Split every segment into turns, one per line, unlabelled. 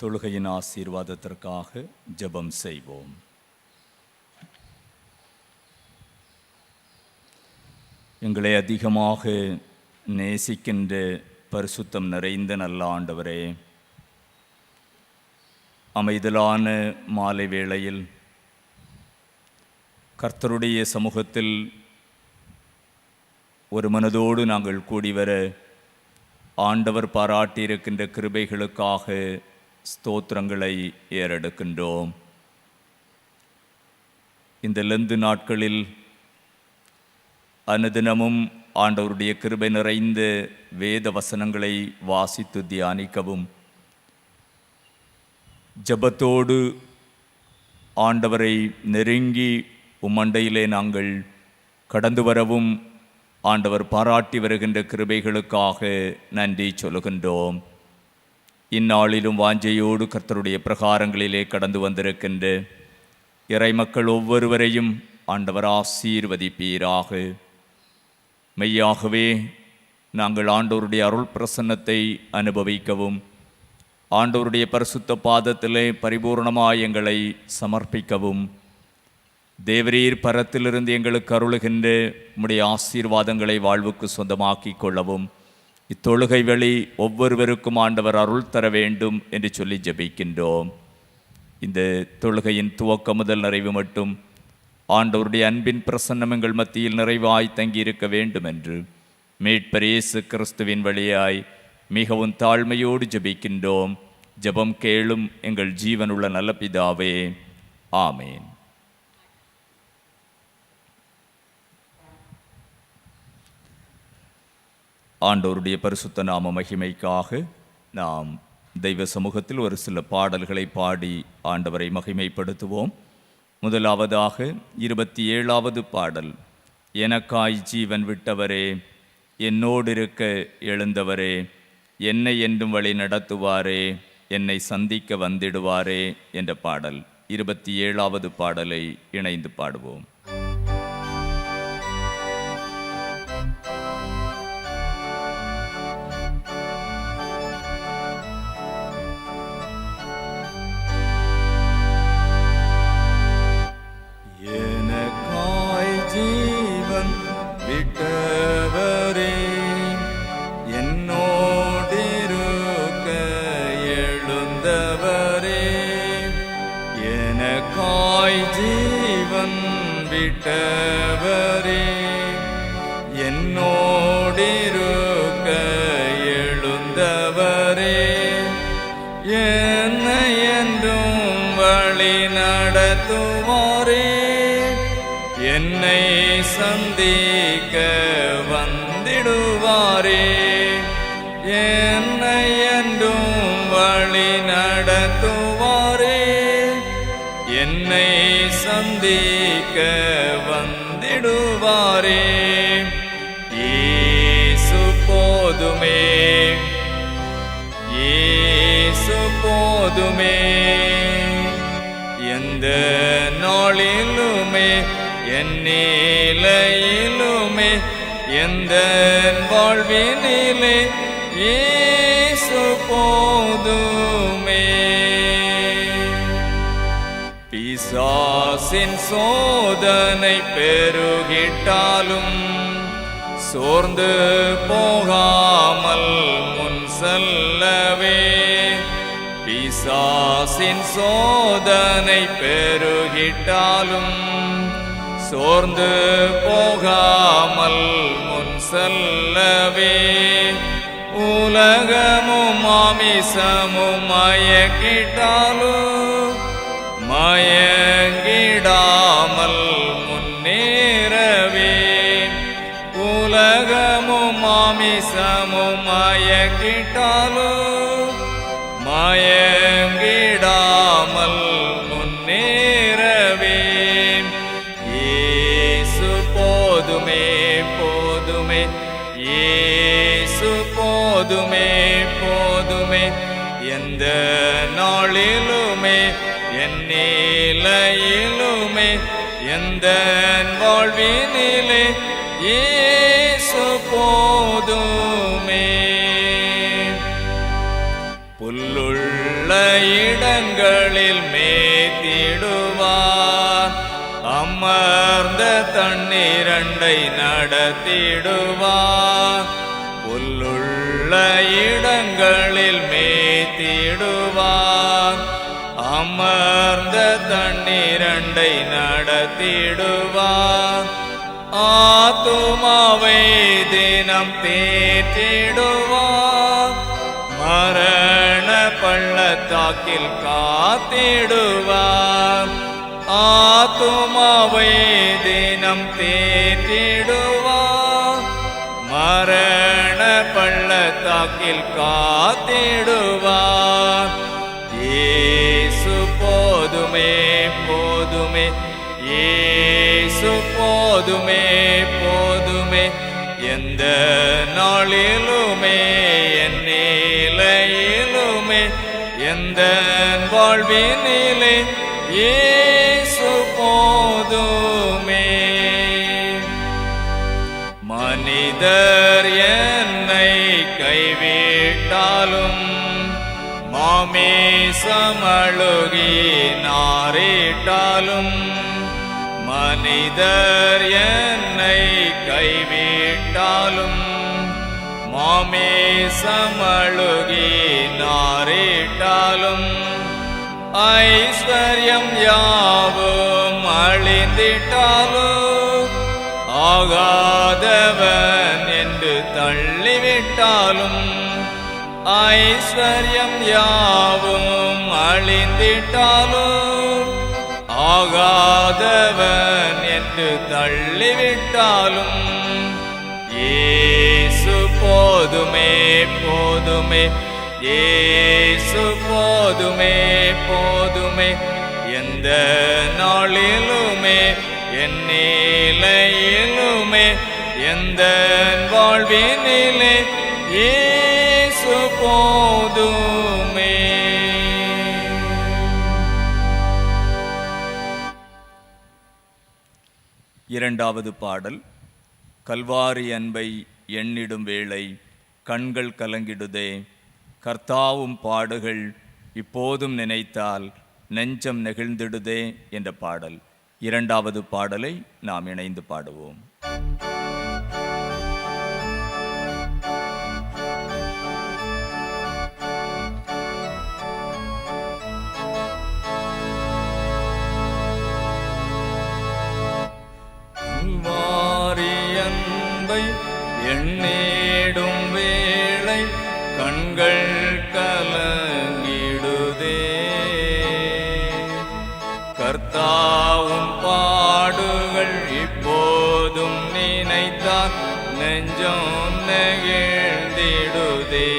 தொழுகையின் ஆசீர்வாதத்திற்காக ஜெபம் செய்வோம். எங்களை அதிகமாக நேசிக்கின்ற பரிசுத்தம் நிறைந்த நல்ல ஆண்டவரே, அமைதலான மாலை வேளையில் கர்த்தருடைய சமூகத்தில் ஒரு மனதோடு நாங்கள் கூடி வர ஆண்டவர் பாராட்டியிருக்கின்ற கிருபைகளுக்காக ஸ்தோத்திரங்களை ஏறெடுக்கின்றோம். இந்த லெந்து நாட்களில் அனுதினமும் ஆண்டவருடைய கிருபை நிறைந்த வேத வசனங்களை வாசித்து தியானிக்கவும், ஜெபத்தோடு ஆண்டவரை நெருங்கி உம்மண்டையிலே நாங்கள் கடந்து வரவும் ஆண்டவர் பாராட்டி வருகின்ற கிருபைகளுக்காக நன்றி சொல்லுகின்றோம். இந்நாளிலும் வாஞ்சையோடு கர்த்தருடைய பிரகாரங்களிலே கடந்து வந்திருக்கின்ற இறைமக்கள் ஒவ்வொருவரையும் ஆண்டவர் ஆசீர்வதிப்பீராக. மெய்யாகவே நாங்கள் ஆண்டவருடைய அருள் பிரசன்னத்தை அனுபவிக்கவும், ஆண்டவருடைய பரிசுத்த பாதத்திலே பரிபூர்ணமாய் எங்களை சமர்ப்பிக்கவும், தேவரீர் பரத்திலிருந்து எங்களுக்கு அருளுகின்ற உம்முடைய ஆசீர்வாதங்களை வாழ்வுக்கு சொந்தமாக்கி கொள்ளவும் இத்தொழுகை வழி ஒவ்வொருவருக்கும் ஆண்டவர் அருள் தர வேண்டும் என்று சொல்லி ஜெபிக்கின்றோம். இந்த தொழுகையின் துவக்க முதல் நிறைவு மட்டும் ஆண்டவருடைய அன்பின் பிரசன்னம் எங்கள் மத்தியில் நிறைவாய் தங்கியிருக்க வேண்டும் என்று மீட்பர் இயேசு கிறிஸ்துவின் வழியாய் மிகவும் தாழ்மையோடு ஜெபிக்கின்றோம். ஜெபம் கேளும் எங்கள் ஜீவனுள்ள நல்ல பிதாவே, ஆமேன். ஆண்டவருடைய பரிசுத்த நாம மகிமைக்காக நாம் தெய்வ சமூகத்தில் ஒரு சில பாடல்களை பாடி ஆண்டவரை மகிமைப்படுத்துவோம். முதலாவதாக 27வது பாடல், எனக்காய் ஜீவன் விட்டவரே, என்னோடு இருக்க எழுந்தவரே, என்னை என்றும் வழி நடத்துவாரே, என்னை சந்திக்க வந்திடுவாரே என்ற பாடல். 27வது பாடலை இணைந்து பாடுவோம்.
விட்டவரே, என்னோடிருக்க எழுந்தவரே, என்னை என்றும் வழி நடத்துவாரே, என்னை சந்திக்க வந்திடுவாரே, என்னை என்றும் வழி நடத்துவாரே, என்னை சந்திக்க வந்திடுவாரே. இயேசு போதுமே, இயேசு போதுமே, எந்த நாளிலுமே என் நிலையிலுமே எந்த வாழ்வினிலே இயேசு போதுமே. பிசாசின் சோதனை பெருகிட்டாலும் சோர்ந்து போகாமல் முன் செல்லவே, பிசாசின் சோதனை பெருகிட்டாலும் சோர்ந்து போகாமல் முன் செல்லவே, உலகமும் மாமிசமும் மயக்கிட்டாலும் மயங்கிடாமல் முன்னேறவே, உலகமும் மாமிசமும் மயக்கிட்டாலும் மயங்கிடாமல் முன்னேறவே. இயேசு போதுமே, போதுமே, இயேசு போதுமே, போதுமே, எந்த நாளிலுமே என் நிலையிலுமே எந்த வாழ்வினிலே இயேசு போதுமே. புல்லுள்ள இடங்களில் மேய்த்திடுவார். அமர்ந்த தண்ணீரண்டை நடத்திடுவார். புல்லுள்ள இடங்களில் மேய்த்திடுவார். அமர்ந்த தண்ணீரண்டை நடத்திடுவார். ஆத்துமாவை தினம் தேற்றிடுவார். மரண பள்ளத்தாக்கில் காத்திடுவார். ஆத்துமாவை தினம் தேற்றிடுவார். மரண பள்ளத்தாக்கில் காத்திடுவார். இயேசு போதுமே போதுமே, இயேசு போதுமே போதுமே, எந்த நாளிலுமே என் நிலையிலுமே எந்த வாழ்வினிலே இயேசு போதுமே. மனிதர் என்னை கைவிட்டாலும் மாமிசமழுகி நாரிட்டாலும், மனிதர் என்னை கைவிட்டாலும் மாமிசமழுகி நாரிட்டாலும், ஐஸ்வர்யம் யாவும் அழிந்திட்டாலும், ஆகாதவன் என்று தள்ளிவிட்டாலும், ஐஸ்வர்யம் யாவும் அழிந்திட்டாலும், ஆகாதவன் என்று தள்ளிவிட்டாலும், இயேசு போதுமே போதுமே, இயேசு போதுமே போதுமே, எந்த நாளிலுமே என் நிலையிலுமே எந்த வாழ்வினிலே இயேசு போதுமே.
இரண்டாவது பாடல். கல்வாரி அன்பை எண்ணிடும் வேளை கண்கள் கலங்கிடுதே, கர்த்தாவும் பாடுகள் இப்போதும் நினைத்தால் நெஞ்சம் நெகிழ்ந்திடுதே என்ற பாடல். இரண்டாவது பாடலை நாம் இணைந்து பாடுவோம்.
எண்ணிடும் வேளை கண்கள் கலங்கிடுதே, கர்த்தாவும் பாடுகள் இப்போதும் நினைத்தால் நெஞ்சம் நெகிழ்ந்திடுதே.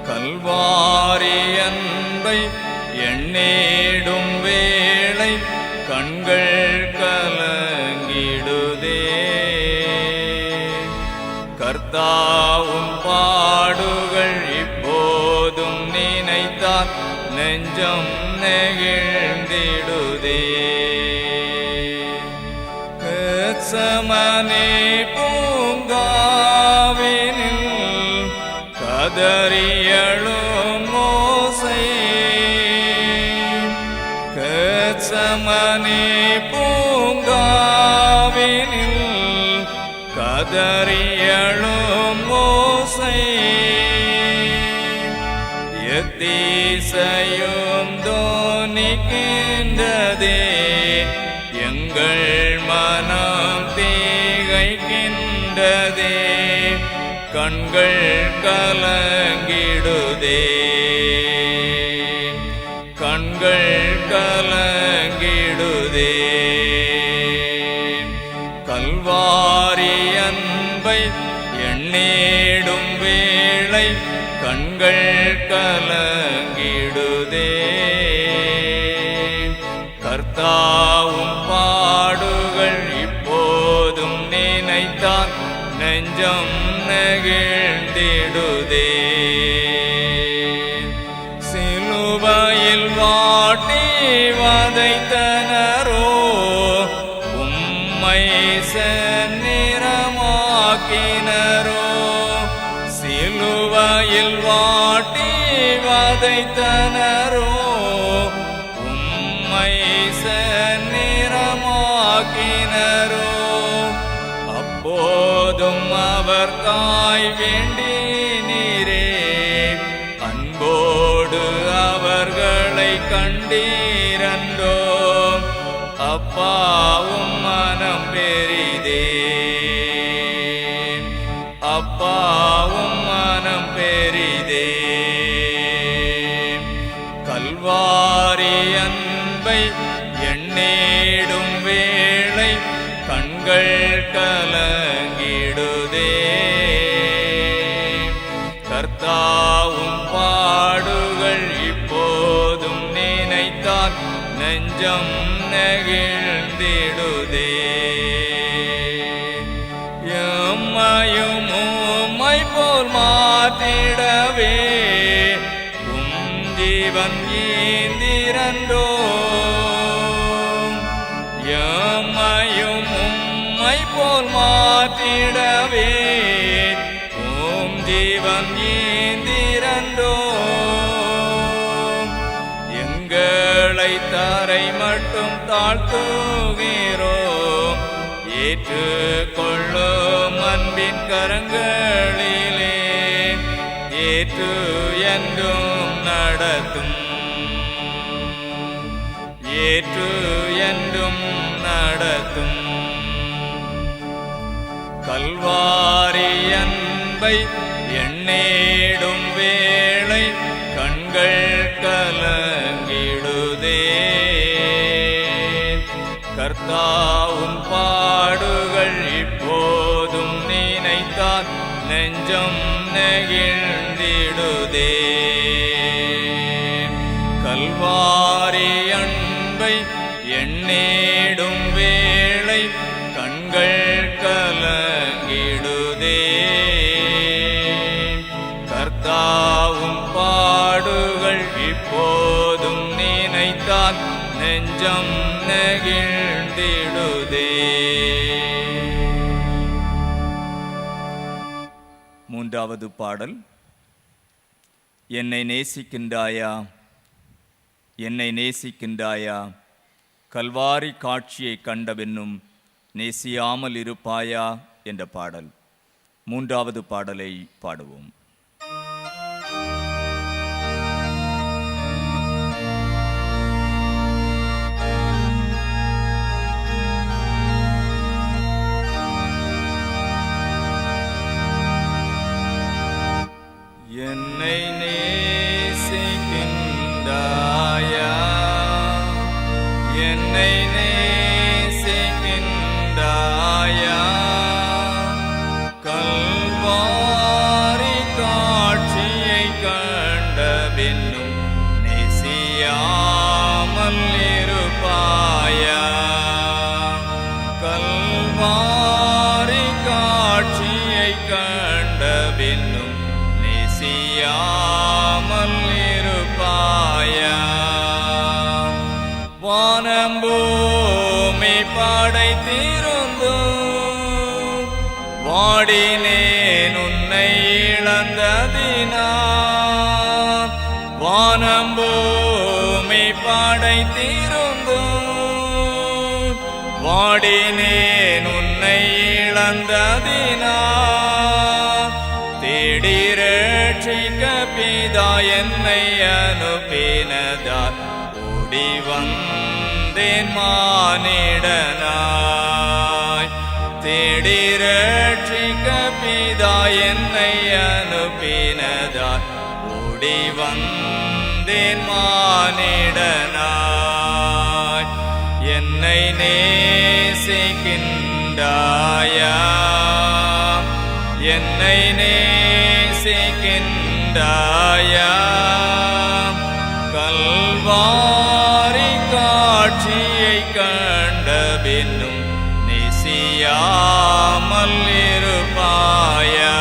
கல்வாரி அன்பை எண்ணிடும் வேளை கண்கள் கலங்கிடுதே, கர்த்தாவும் பாடுகள் இப்போதும் நினைத்தால் நெஞ்சம் நெகிழ்ந்திடுதே. கெத்சமனே பூங்காவினில் கதறியழும் மோசே, கெத்சமனே பூங்காவினில் கதறியழும் மோசே, எத்தீசையும் தோனிக்கின்றதே, எங்கள் மனம் திகைக்கின்றதே, கண்கள் கலங்கிடுதே, கண்கள் கலங்கிடுதே. கல்வாரி அன்பை எண்ணிடும் வேளை கண்கள் கலங்கிடுதே, கர்த்தாவும் பாடுகள் இப்போதும் நினைத்தால் நெஞ்சம் நெகிழ்ந்திடுதே. சிலுவையில் வாட்டி வதைத்தனரோ உம்மை செந்நிறமாக்கினரோ, சிலுவையில் வாட்டி செய்தனரோ உம்மை செந்நிறமாக்கினரோ அப்போதும் அவர் தாய் வேண்டினீரே அன்போடு அவர்களை கண்டீரன்றோ அப்பாவும் மனம் பெரிதே அப்பாவும் மனம் பெரிதே கல்வாரி அன்பை எண்ணேடும் வேளை கண்கள் கலங்கிடுதே கர்த்தாவும் பாடுகள் இப்போதும் நினைத்தால் நெஞ்சம் நெகிழ்ந்திடுதே எம்மையும் உம்மை போல் மாற்றிடவே ஜீவன் ஈந்திரன்றோ எம்மையும் உம்மை போல் மாற்றிடவே ஜீவன் ஈந்திரன்றோ எங்களை தரை மட்டும் தாழ்த்துகிறோம் ஏற்றுக்கொள்ளும் அன்பின் கரங்களிலே ஏற்று என்றும் நடத்தும் ஏற்று என்றும் நடத்தும் கல்வாரி அன்பை எண்ணேடும் வேளை கண்கள் கலங்கிடுதே கர்த்தாவும் பாடுகள் இப்போதும் நினைத்தால் நெஞ்சம் நெகிழ்ந்திடுதே கல்வாரி அன்பை எண்ணேடும் வேளை கண்கள் கலங்கிடுதே கர்த்தாவும் பாடுகள் இப்போதும் நினைத்தால் நெஞ்சம் நெகிழ்ந்திடுதே.
மூன்றாவது பாடல். என்னை நேசிக்கின்றாயா, என்னை நேசிக்கின்றாயா, கல்வாரி காட்சியை கண்டவென்னும் நேசியாமல் இருப்பாயா என்ற பாடல். மூன்றாவது பாடலை பாடுவோம்.
என்னை நேசிக்கின்றாயா, என்னை நேசிக்கின்றாயா, கல்வாரி காட்சியை கண்ட பின்னும் நேசியாமல் இருப்பாயா, கல்வாரி காட்சியை கண்ட பின்னும் நேசியாமல் இருப்பாயா, வானம் பூமி படைத்திருந்தும் வாடினேன் உன்னை இழந்ததினால், வானம் பூமி படைத்திருந்தும் வாடினேன் உன்னை இழந்ததினால், தேடி ரட்சிக்க பிதா என்னை அனுப்பினதால் ஓடி வந்தேன் மானிடனாய், தேடி ரட்சிக்க பிதா என்னை அனுப்பினதால் ஓடி வந்தேன் மானிடனாய், என்னை நேசிக்கின்றாயா, என்னை நேசிக்கின்றாயா, கல்வாரி காட்சியை கண்ட பின்னும் நேசியாமல் இருப்பாயா,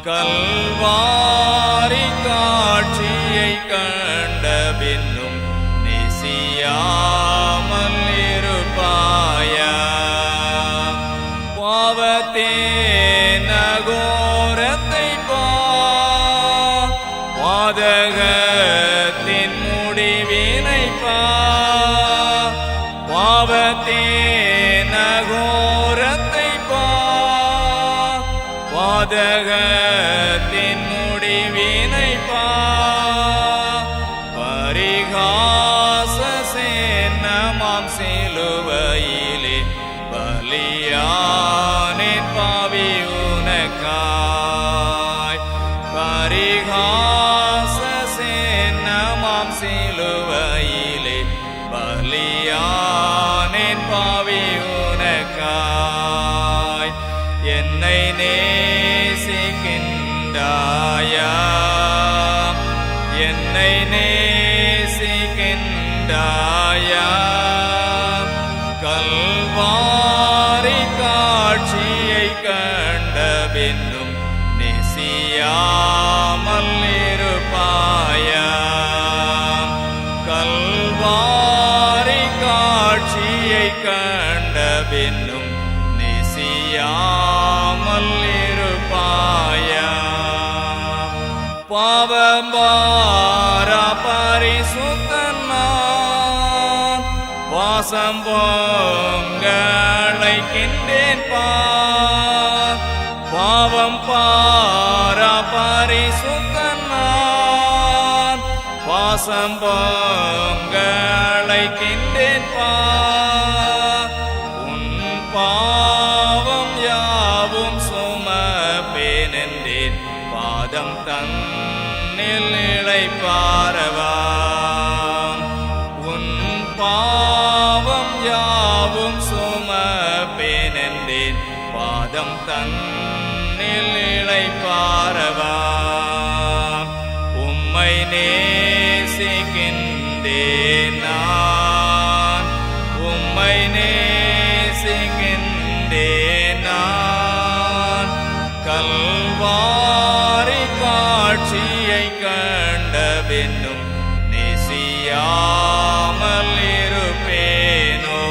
கல்வாரி காட்சியை கண்ட பின்னும் நேசியாமல் இருப்பாயா, பாவத்தின் அகோரத்தை பாதக பார்த்தேன் அகோரத்தை பாதகத்தின் முடிவினை பரிகாச சேன்னமாம் சிலுவையிலே பலியானேன் பாவி உனக்காய். பரிகாச சேன்னமாம் சிலுவையிலே பலியானேன் பாவி உனக்காய். என்னை நேசிக்கின்றாயா, என்னை நேசிக்கின்றாயா. கல்வாரி காட்சியை கண்ட பின்னும் நேசியாமல் இருப்பாயா. கல்வாரி காட்சியை கண்ட பின்னும் நேசியாமல் இருப்பாயா. பாவம் பாரா பரிசுத்தன் நான், வாசம் பொங்கழைக்கின்றேன் பார். பாவம் பாரா பரிசுத்தன் நான், வாசம் பொங்கழைக்கின்றேன் பார். உன் பாவம் யாவும் சுமப்பேன் என்றேன் பாதம் தன்னில் இளைப்பாரவாம். உன் பாவம் யாவும் சுமப்பேன் என்றேன் பாதம் தன்னில் இளைப்பாரவாம். உம்மை நேசிக்கின்றேன் நான், உம்மை நேசிக்கின்றேன் நான். கல்வாரி காட்சியை கண்ட பின்னும் நேசியாமல் இருப்பேனோ.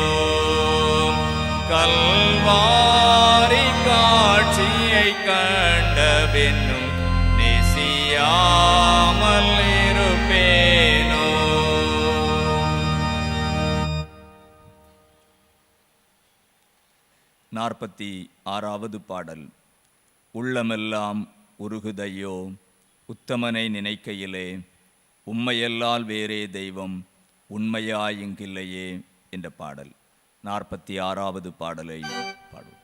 கல்வாரி காட்சியை கண்ட பின்னும் நேசியாமல் இருப்பேனோ.
நாற்பத்தி ஆறாவது பாடல். உள்ளமெல்லாம் உருகுதையோ உத்தமனை நினைக்கையிலே, உம்மையல்லால் வேறே தெய்வம் உண்மையாய் இங்கில்லையே என்ற பாடல். 46வது பாடலை பாடுவோம்.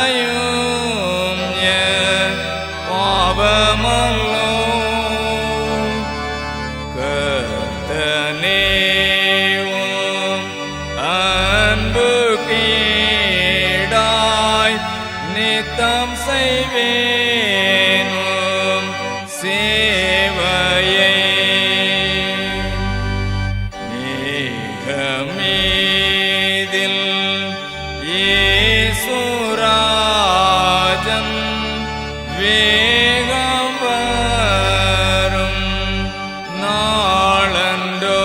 அத்தனையும் என் பாவமல்லோ. சேவையை மேகமீதில் இயேசுராஜன் வேகம் வரும் நாளன்றோ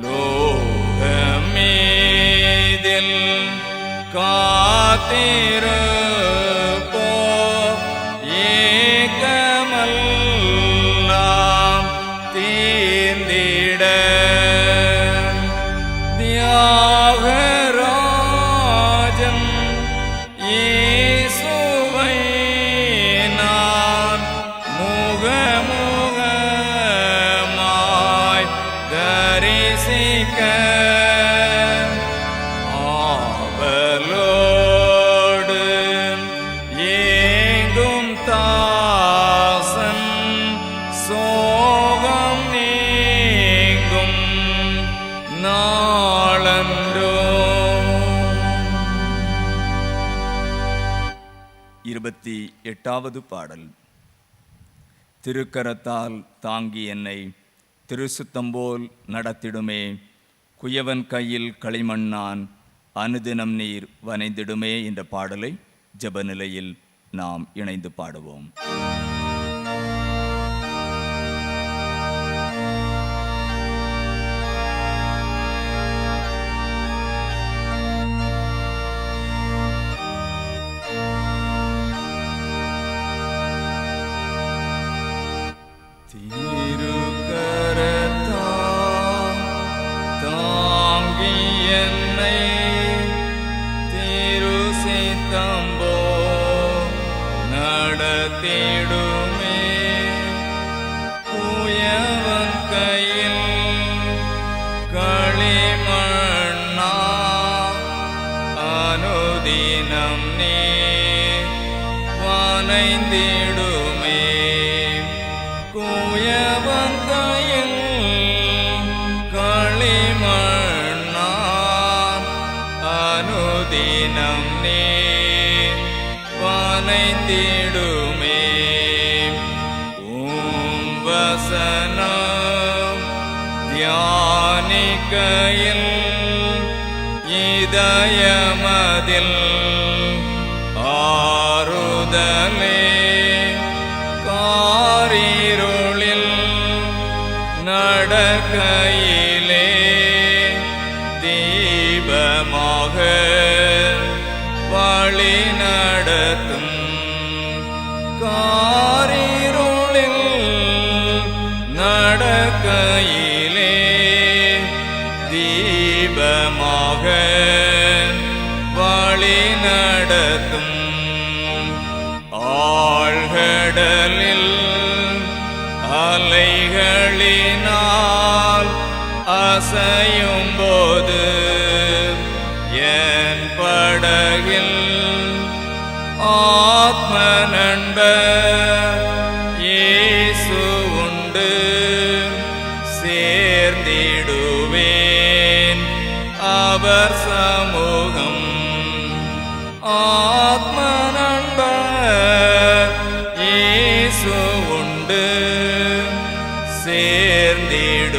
லோகமீதில் காத்திருப்போ ஏகமெல்லாம் தீர்ந்திட தியாகராஜன் இயேசுவை நான் முகமுகமாய் தரிசிக்க ஆவலோடு ஏங்கும் தாசன் சோகம் நீங்கும் நாளன்றோ.
28வது பாடல். திருக்கரத்தால் தாங்கி என்னை திருசுத்தம்போல் நடத்திடுமே, குயவன் கையில் களிமண்ணான் அனுதினம் நீர் வனைந்திடுமே என்ற பாடலை ஜெப நிலையில் நாம் இணைந்து பாடுவோம்.
திருக்கரத்தால் தாங்கி என்னை திருசித்தம்போல் நடத்திடுமே, குயவன் கையில் களிமண்ணா அனுதினம் நீர் வனைந்திடுமே, குயவன் கையில் களிமண்ணா அனுதினம் நீர் வனைந்திடுமே, வசனம் தியானிக்கையில் இதயமதில் ஆறுதலே, காரிருளில் நடக்கையிலே தீபமாக வழி நடத்தும், காரிருளில் நடக்கையிலே தீபமாக வழி நடத்தும், ஆழ்கடலில் அலைகளினால் அசையும்போது என் படகில் ஆத்ம நண்பர் இயேசு உண்டு, சேர்ந்திடுவேன் அவர் சமூகம், ஆத்ம நண்பர் இயேசு உண்டு, சேர்ந்திடுவேன்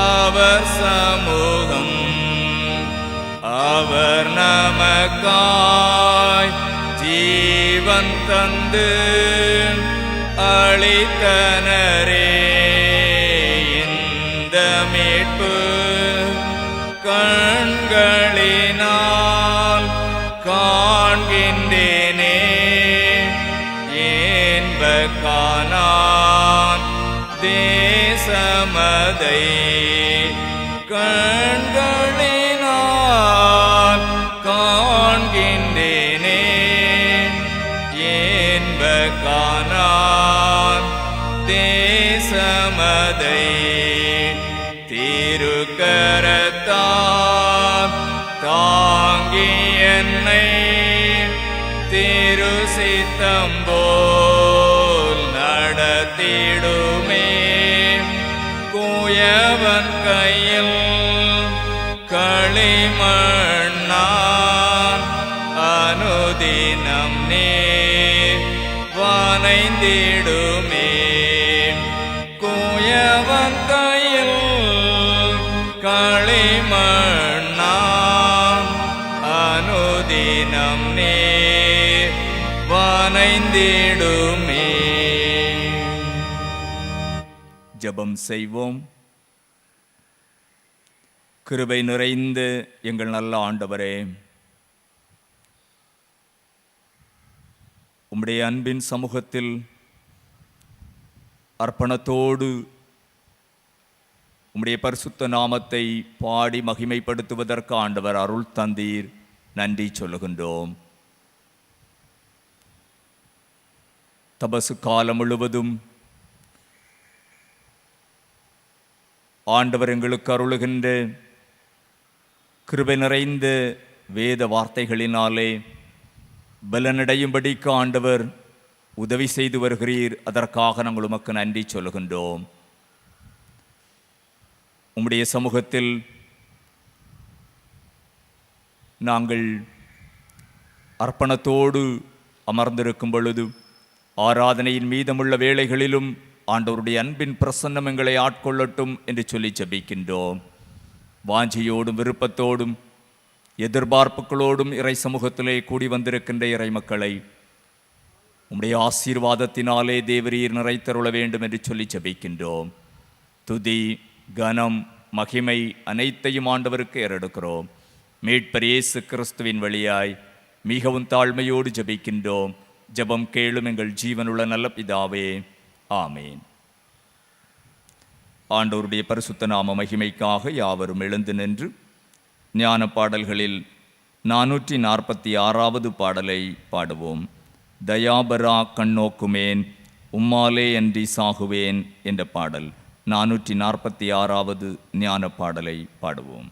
அவர் சமூகம், அவர் நமக்காய் ஜீவன் தந்து அளித்தனரே, இந்த மீட்பு கண்களினால் காண்கின்றேனே, என்பகானான் தேசமதை கண்களினால் காண்கின்றேனே, என்பகானான் தேசமதை திருக்கரத்தால் தாங்கி என்னை திருசித்தம்போல் நடத்திடுமே, குயவன் கையில் களிமண்ணான் அனுதினம் நீர் வனைந்திடுமே. குயவன் கையில் களிமண்ணா அனுதினம் நீ வனைந்திடுமே.
ஜெபம் செய்வோம். கிருபை நிறைந்த எங்கள் நல்ல ஆண்டவரே, உம்முடைய அன்பின் சமூகத்தில் அர்ப்பணத்தோடு உம்முடைய பரிசுத்த நாமத்தை பாடி மகிமைப்படுத்துவதற்கு ஆண்டவர் அருள் தந்தீர். நன்றி சொல்லுகின்றோம். தபசு காலம் முழுவதும் ஆண்டவர் எங்களுக்கு அருளுகின்ற கிருபை நிறைந்த வேத வார்த்தைகளினாலே பலனடையும்படிக்கு ஆண்டவர் உதவி செய்து வருகிறீர். அதற்காக நாங்கள் உமக்கு நன்றி சொல்லுகின்றோம். உம்முடைய சமூகத்தில் நாங்கள் அர்ப்பணத்தோடு அமர்ந்திருக்கும் பொழுது ஆராதனையின் மீதமுள்ள வேளைகளிலும் ஆண்டவருடைய அன்பின் பிரசன்னம் எங்களை ஆட்கொள்ளட்டும் என்று சொல்லி ஜெபிக்கின்றோம். வாஞ்சியோடும் விருப்பத்தோடும் எதிர்பார்ப்புகளோடும் இறை சமூகத்திலே கூடி வந்திருக்கின்ற இறை மக்களை உம்முடைய ஆசீர்வாதத்தினாலே தேவரீர் நிறைத்தருள வேண்டும் என்று சொல்லி ஜெபிக்கின்றோம். துதி, கனம், மகிமை அனைத்தையும் ஆண்டவருக்கு ஏறெடுக்கிறோம். மீட்பர் இயேசு கிறிஸ்துவின் வழியாய் மிகவும் தாழ்மையோடு ஜெபிக்கின்றோம். ஜெபம் கேளும் எங்கள் ஜீவனுள்ள நல்ல பிதாவே, ஆமேன். ஆண்டவருடைய பரிசுத்த நாம மகிமைக்காக யாவரும் எழுந்து நின்று ஞான பாடல்களில் 446வது பாடலை பாடுவோம். தயாபரா கண்ணோக்குமேன் உம்மாலே அன்றி சாகுவேன் என்ற பாடல் 446வது ஞான பாடலை பாடுவோம்.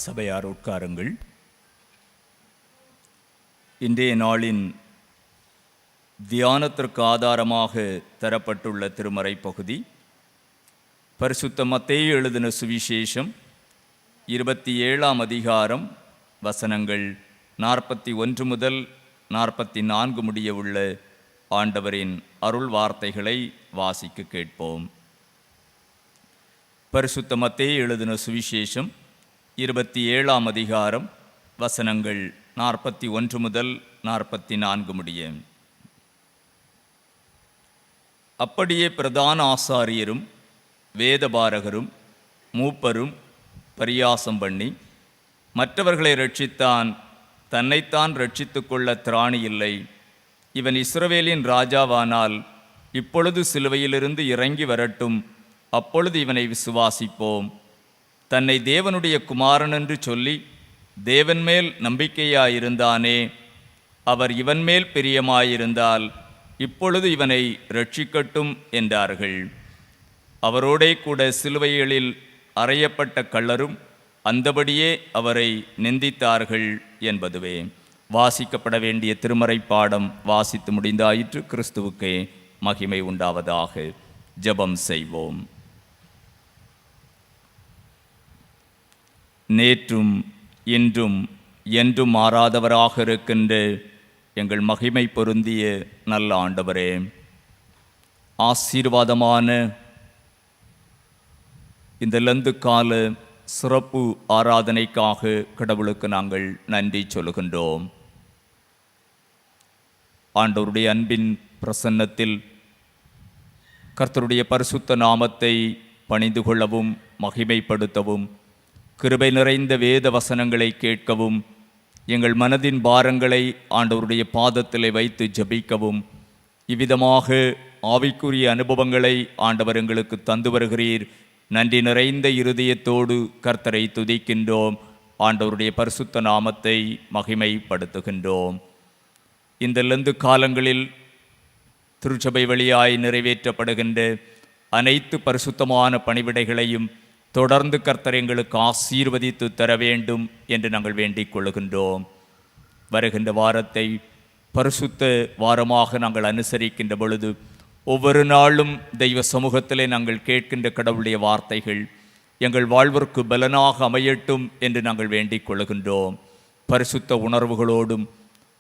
சபையார் உட்காருங்கள். இன்றைய நாளின் தியானத்திற்கு ஆதாரமாக தரப்பட்டுள்ள திருமறை பகுதி பரிசுத்த மத்தேயு எழுதின சுவிசேஷம் 27ஆம் அதிகாரம் வசனங்கள் 41 முதல் 44 முடிய உள்ள ஆண்டவரின் அருள் வார்த்தைகளை வாசிக்க கேட்போம். பரிசுத்த மத்தேயு எழுதின சுவிசேஷம் 27ஆம் அதிகாரம் வசனங்கள் 41 முதல் 44 முடிய. அப்படியே பிரதான ஆசாரியரும் வேதபாரகரும் மூப்பரும் பரியாசம் பண்ணி, மற்றவர்களை ரட்சித்தான், தன்னைத்தான் ரட்சித்து கொள்ள திராணி இல்லை. இவன் இஸ்ரவேலின் ராஜாவானால் இப்பொழுது சிலுவையிலிருந்து இறங்கி வரட்டும், அப்பொழுது இவனை விசுவாசிப்போம். தன்னை தேவனுடைய குமாரன் என்று சொல்லி தேவன் மேல் நம்பிக்கையாயிருந்தானே, அவர் இவன் மேல் பிரியமாயிருந்தால் இப்பொழுது இவனை ரட்சிக்கட்டும் என்றார்கள். அவரோடே கூட சிலுவைகளில் அறையப்பட்ட கள்ளரும் அந்தபடியே அவரை நிந்தித்தார்கள் என்பதுவே. வாசிக்கப்பட வேண்டிய திருமறை பாடம் வாசித்து முடிந்தாயிற்று. கிறிஸ்துவுக்கே மகிமை உண்டாவதாக. ஜெபம் செய்வோம். நேற்றும் இன்றும் என்றும் மாறாதவராக இருக்கின்ற எங்கள் மகிமை பொருந்திய நல்ல ஆண்டவரே, ஆசீர்வாதமான இந்த லந்து கால சிறப்பு ஆராதனைக்காக கடவுளுக்கு நாங்கள் நன்றி சொல்கின்றோம். ஆண்டவருடைய அன்பின் பிரசன்னத்தில் கர்த்தருடைய பரிசுத்த நாமத்தை பணிந்து கொள்ளவும் மகிமைப்படுத்தவும், கிருபை நிறைந்த வேத வசனங்களை கேட்கவும், எங்கள் மனதின் பாரங்களை ஆண்டவருடைய பாதத்திலே வைத்து ஜெபிக்கவும், இவ்விதமாக ஆவிக்குரிய அனுபவங்களை ஆண்டவர் எங்களுக்கு தந்து வருகிறீர். நன்றி நிறைந்த இருதயத்தோடு கர்த்தரை துதிக்கின்றோம். ஆண்டவருடைய பரிசுத்த நாமத்தை மகிமைப்படுத்துகின்றோம். இந்த லந்து காலங்களில் திருச்சபை வழியாய் நிறைவேற்றப்படுகின்ற அனைத்து பரிசுத்தமான பணிவிடைகளையும் தொடர்ந்து கர்த்தர் எங்களுக்கு ஆசீர்வதித்து தர வேண்டும் என்று நாங்கள் வேண்டிக் கொள்கின்றோம். வருகின்ற வாரத்தை பரிசுத்த வாரமாக நாங்கள் அனுசரிக்கின்ற பொழுது ஒவ்வொரு நாளும் தெய்வ சமூகத்திலே நாங்கள் கேட்கின்ற கடவுளுடைய வார்த்தைகள் எங்கள் வாழ்விற்கு பலனாக அமையட்டும் என்று நாங்கள் வேண்டிக் கொள்கின்றோம். பரிசுத்த உணர்வுகளோடும்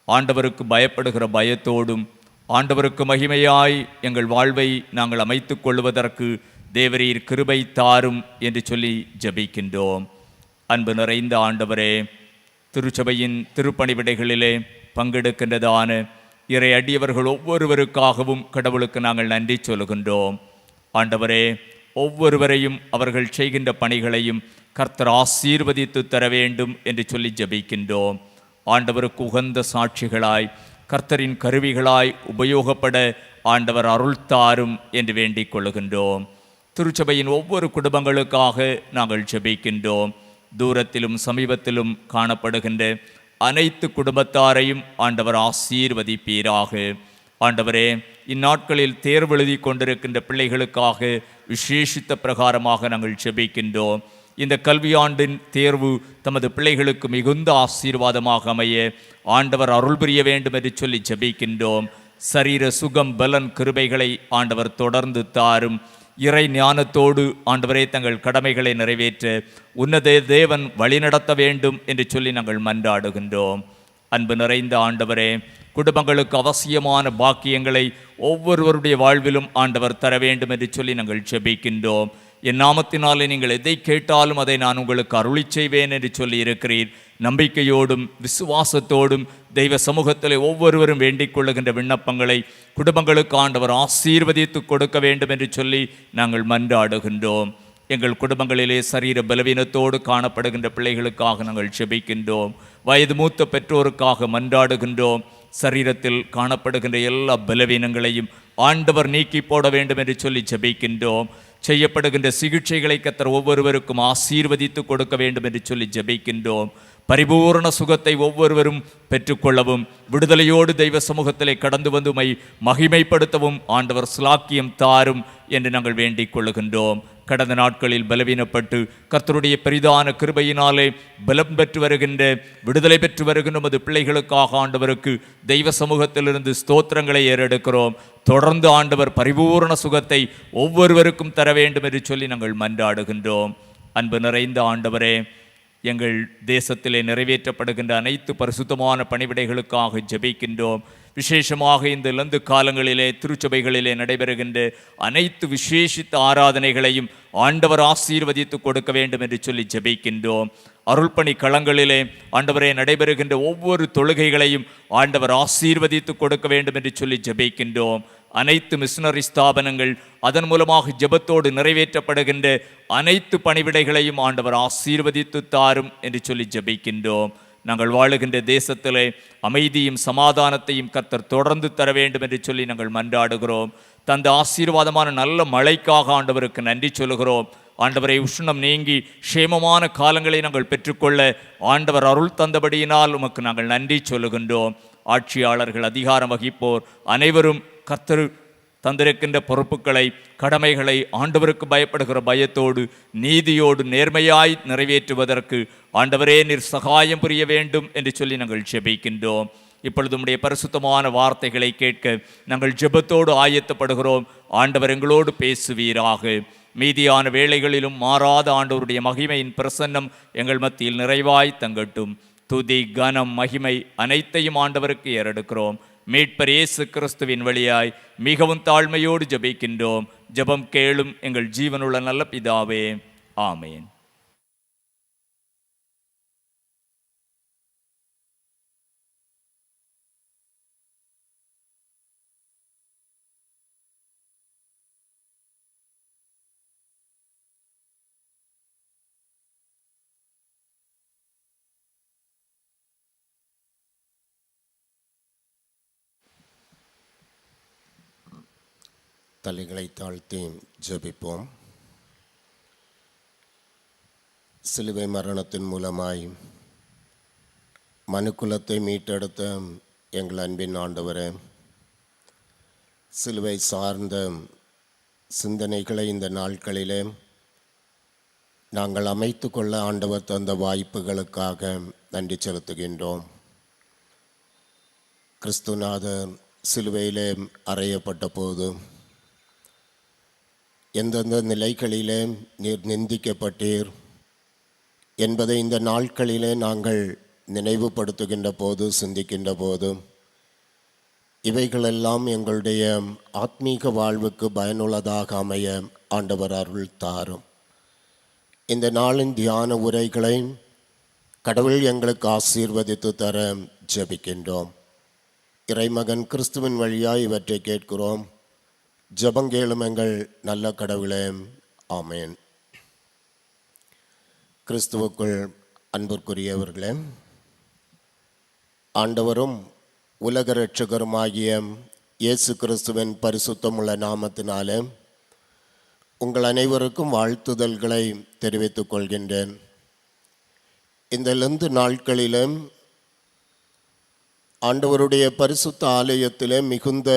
ஆண்டவருக்கு பயப்படுகிற பயத்தோடும் ஆண்டவருக்கு மகிமையாய் எங்கள் வாழ்வை நாங்கள் அமைத்து கொள்வதற்கு தேவரீர் கிருபை தாரும் என்று சொல்லி ஜெபிக்கின்றோம். அன்பு நிறைந்த ஆண்டவரே, திருச்சபையின் திருப்பணிவிடைகளிலே பங்கெடுக்கின்றதான இறை அடியவர்கள் ஒவ்வொருவருக்காகவும் கடவுளுக்கு நாங்கள் நன்றி சொல்கின்றோம். ஆண்டவரே, ஒவ்வொருவரையும் அவர்கள் செய்கின்ற பணிகளையும் கர்த்தர் ஆசீர்வதித்து தர வேண்டும் என்று சொல்லி ஜெபிக்கின்றோம். ஆண்டவருக்கு உகந்த சாட்சிகளாய் கர்த்தரின் கருவிகளாய் உபயோகப்பட ஆண்டவர் அருள் தாரும் என்று வேண்டிக் கொள்கின்றோம். திருச்சபையின் ஒவ்வொரு குடும்பங்களுக்காக நாங்கள் ஜெபிக்கின்றோம். தூரத்திலும் சமீபத்திலும் காணப்படுகின்ற அனைத்து குடும்பத்தாரையும் ஆண்டவர் ஆசீர்வதிப்பீராக. ஆண்டவரே, இந்நாட்களில் தேர்வெழுதி கொண்டிருக்கின்ற பிள்ளைகளுக்காக விசேஷித்த பிரகாரமாக நாங்கள் ஜெபிக்கின்றோம். இந்த கல்வியாண்டின் தேர்வு தமது பிள்ளைகளுக்கு மிகுந்த ஆசீர்வாதமாக அமைய ஆண்டவர் அருள் புரிய வேண்டும் என்று சொல்லி ஜெபிக்கின்றோம். சரீர சுகம் பலன் கிருபைகளை ஆண்டவர் தொடர்ந்து தாரும். இறை ஞானத்தோடு ஆண்டவரே தங்கள் கடமைகளை நிறைவேற்ற உன்னத தேவன் வழிநடத்த வேண்டும் என்று சொல்லி நாங்கள் மன்றாடுகின்றோம். அன்பு நிறைந்த ஆண்டவரே, குடும்பங்களுக்கு அவசியமான பாக்கியங்களை ஒவ்வொருவருடைய வாழ்விலும் ஆண்டவர் தர வேண்டும் என்று சொல்லி நாங்கள் ஜெபிக்கின்றோம். என் நாமத்தினாலே நீங்கள் எதை கேட்டாலும் அதை நான் உங்களுக்கு அருளி செய்வேன் என்று சொல்லி இருக்கிறீர். நம்பிக்கையோடும் விசுவாசத்தோடும் தெய்வ சமூகத்திலே ஒவ்வொருவரும் வேண்டிக் கொள்ளுகின்ற விண்ணப்பங்களை குடும்பங்களுக்கு ஆண்டவர் ஆசீர்வதித்து கொடுக்க வேண்டும் என்று சொல்லி நாங்கள் மன்றாடுகின்றோம். எங்கள் குடும்பங்களிலே சரீர பலவீனத்தோடு காணப்படுகின்ற பிள்ளைகளுக்காக நாங்கள் ஜெபிக்கின்றோம். வயது மூத்த பெற்றோருக்காக மன்றாடுகின்றோம். சரீரத்தில் காணப்படுகின்ற எல்லா பலவீனங்களையும் ஆண்டவர் நீக்கி போட வேண்டும் என்று சொல்லி ஜெபிக்கின்றோம். செய்யப்படுகின்ற சிகிச்சைகளை கர்த்தர் ஒவ்வொருவருக்கும் ஆசீர்வதித்து கொடுக்க வேண்டும் என்று சொல்லி ஜெபிக்கின்றோம். பரிபூரண சுகத்தை ஒவ்வொருவரும் பெற்றுக்கொள்ளவும், விடுதலையோடு தெய்வ சமூகத்திலே கடந்து வந்துமை மகிமைப்படுத்தவும் ஆண்டவர் ஸ்லாக்கியம் தாரும் என்று நாங்கள் வேண்டிக் கொள்ளுகின்றோம். கடந்த நாட்களில் பலவீனப்பட்டு கர்த்தருடைய பெரிதான கிருபையினாலே பலம் பெற்று வருகின்ற, விடுதலை பெற்று வருகின்ற நமது பிள்ளைகளுக்காக ஆண்டவருக்கு தெய்வ சமூகத்திலிருந்து ஸ்தோத்திரங்களை ஏறெடுக்கிறோம். தொடர்ந்து ஆண்டவர் பரிபூரண சுகத்தை ஒவ்வொருவருக்கும் தர வேண்டும் என்று சொல்லி நாங்கள் மன்றாடுகின்றோம். அன்பு நிறைந்த ஆண்டவரே, எங்கள் தேசத்திலே நிறைவேற்றப்படுகின்ற அனைத்து பரிசுத்தமான பணிவிடைகளுக்காக ஜெபிக்கின்றோம். விசேஷமாக இந்த லந்து காலங்களிலே திருச்சபைகளிலே நடைபெறுகின்ற அனைத்து விசேஷித்த ஆராதனைகளையும் ஆண்டவர் ஆசீர்வதித்து கொடுக்க வேண்டும் என்று சொல்லி ஜெபிக்கின்றோம். அருள்பணி களங்களிலே ஆண்டவரே நடைபெறுகின்ற ஒவ்வொரு தொழுகைகளையும் ஆண்டவர் ஆசீர்வதித்து கொடுக்க வேண்டும் என்று சொல்லி ஜெபிக்கின்றோம். அனைத்து மிஷனரி ஸ்தாபனங்கள், அதன் மூலமாக ஜெபத்தோடு நிறைவேற்றப்படுகின்ற அனைத்து பணிவிடைகளையும் ஆண்டவர் ஆசீர்வதித்து தாரும் என்று சொல்லி ஜெபிக்கின்றோம். நாங்கள் வாழுகின்ற தேசத்திலே அமைதியும் சமாதானத்தையும் கர்த்தர் தொடர்ந்து தர வேண்டும் என்று சொல்லி நாங்கள் மன்றாடுகிறோம். தந்த ஆசீர்வாதமான நல்ல மழைக்காக ஆண்டவருக்கு நன்றி சொல்லுகிறோம். ஆண்டவரை உஷ்ணம் நீங்கி க்ஷேமமான காலங்களை நாங்கள் பெற்றுக்கொள்ள ஆண்டவர் அருள் தந்தபடியினால் உமக்கு நாங்கள் நன்றி சொல்லுகின்றோம். ஆட்சியாளர்கள், அதிகாரம் வகிப்போர் அனைவரும் கர்த்தர் தந்திருக்கின்ற பொறுப்புகளை, கடமைகளை ஆண்டவருக்கு பயப்படுகிற பயத்தோடு, நீதியோடு, நேர்மையாய் நிறைவேற்றுவதற்கு ஆண்டவரே நீர் சகாயம் புரிய வேண்டும் என்று சொல்லி நாங்கள் ஜெபிக்கின்றோம். இப்பொழுது உம்முடைய பரிசுத்தமான வார்த்தைகளை கேட்க நாங்கள் ஜெபத்தோடு ஆயத்தப்படுகிறோம். ஆண்டவர் எங்களோடு பேசுவீராக. மீதியான வேளைகளிலும் மாறாத ஆண்டவருடைய மகிமையின் பிரசன்னம் எங்கள் மத்தியில் நிறைவாய் தங்கட்டும். துதி, கனம், மகிமை அனைத்தையும் ஆண்டவருக்கு ஏறெடுக்கிறோம். மீட்பர் இயேசு கிறிஸ்துவின் வழியாய் மிகவும் தாழ்மையோடு ஜெபிக்கின்றோம். ஜெபம் கேளும் எங்கள் ஜீவனுள்ள நல்ல பிதாவே, ஆமேன்.
தலைகளை தாழ்த்தி ஜெபிப்போம். சிலுவை மரணத்தின் மூலமாய் மனுக்குலத்தை மீட்டெடுத்த எங்கள் அன்பின் ஆண்டவரே, சிலுவை சார்ந்த சிந்தனைகளை இந்த நாட்களிலே நாங்கள் அமைத்து கொள்ள ஆண்டவர் தந்த வாய்ப்புகளுக்காக நன்றி செலுத்துகின்றோம். கிறிஸ்துநாதர் சிலுவையிலே அறையப்பட்ட போது எந்தெந்த நிலைகளிலே நீர் நிந்திக்கப்பட்டீர் என்பதை இந்த நாட்களிலே நாங்கள் நினைவுபடுத்துகின்ற போது, சிந்திக்கின்ற போது, இவைகளெல்லாம் எங்களுடைய ஆத்மீக வாழ்வுக்கு பயனுள்ளதாக அமைய ஆண்டவர் அருள் தாரும். இந்த நாளின் தியான உரைகளை கடவுள் எங்களுக்கு ஆசீர்வதித்து தர ஜெபிக்கின்றோம். இறைமகன் கிறிஸ்துவின் வழியாய் இவற்றை கேட்கிறோம். ஜெபங்கேளும் எங்கள் நல்ல கடவுளே, ஆமேன். கிறிஸ்துவுக்குள் அன்பிற்குரியவர்களே, ஆண்டவரும் உலக இரட்சகருமாகிய இயேசு கிறிஸ்துவின் பரிசுத்தமுள்ள நாமத்தினாலே உங்கள் அனைவருக்கும் வாழ்த்துதல்களை தெரிவித்துக் கொள்கின்றேன். இந்த லந்து நாட்களிலும் ஆண்டவருடைய பரிசுத்த ஆலயத்திலே மிகுந்த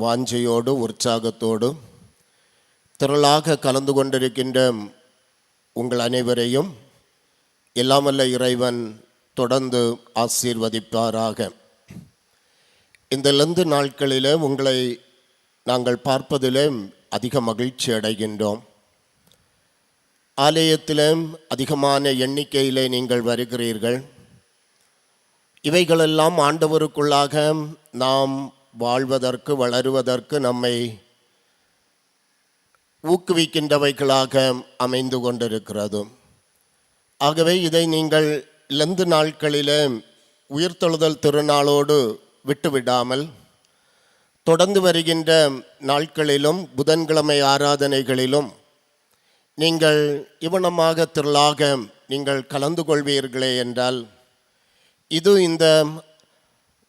வாஞ்சையோடு, உற்சாகத்தோடு திரளாக கலந்து கொண்டிருக்கின்ற உங்கள் அனைவரையும் எல்லாமல்ல இறைவன் தொடர்ந்து ஆசீர்வதிப்பாராக. இந்த லந்து நாட்களிலே உங்களை நாங்கள் பார்ப்பதிலே அதிக மகிழ்ச்சி அடைகின்றோம். ஆலயத்திலே அதிகமான எண்ணிக்கையிலே நீங்கள் வருகிறீர்கள். இவைகளெல்லாம் ஆண்டவருக்குள்ளாக நாம் வாழ்வதற்கு, வளருவதற்கு நம்மை ஊக்குவிக்கின்றவைகளாக அமைந்து கொண்டிருக்கிறது. ஆகவே இதை நீங்கள் லந்து நாட்களிலே உயிர்த்தெழுதல் திருநாளோடு விட்டுவிடாமல் தொடர்ந்து வருகின்ற நாட்களிலும் புதன்கிழமை ஆராதனைகளிலும் நீங்கள் இவனமாக திரளாக நீங்கள் கலந்து கொள்வீர்களே என்றால், இது இந்த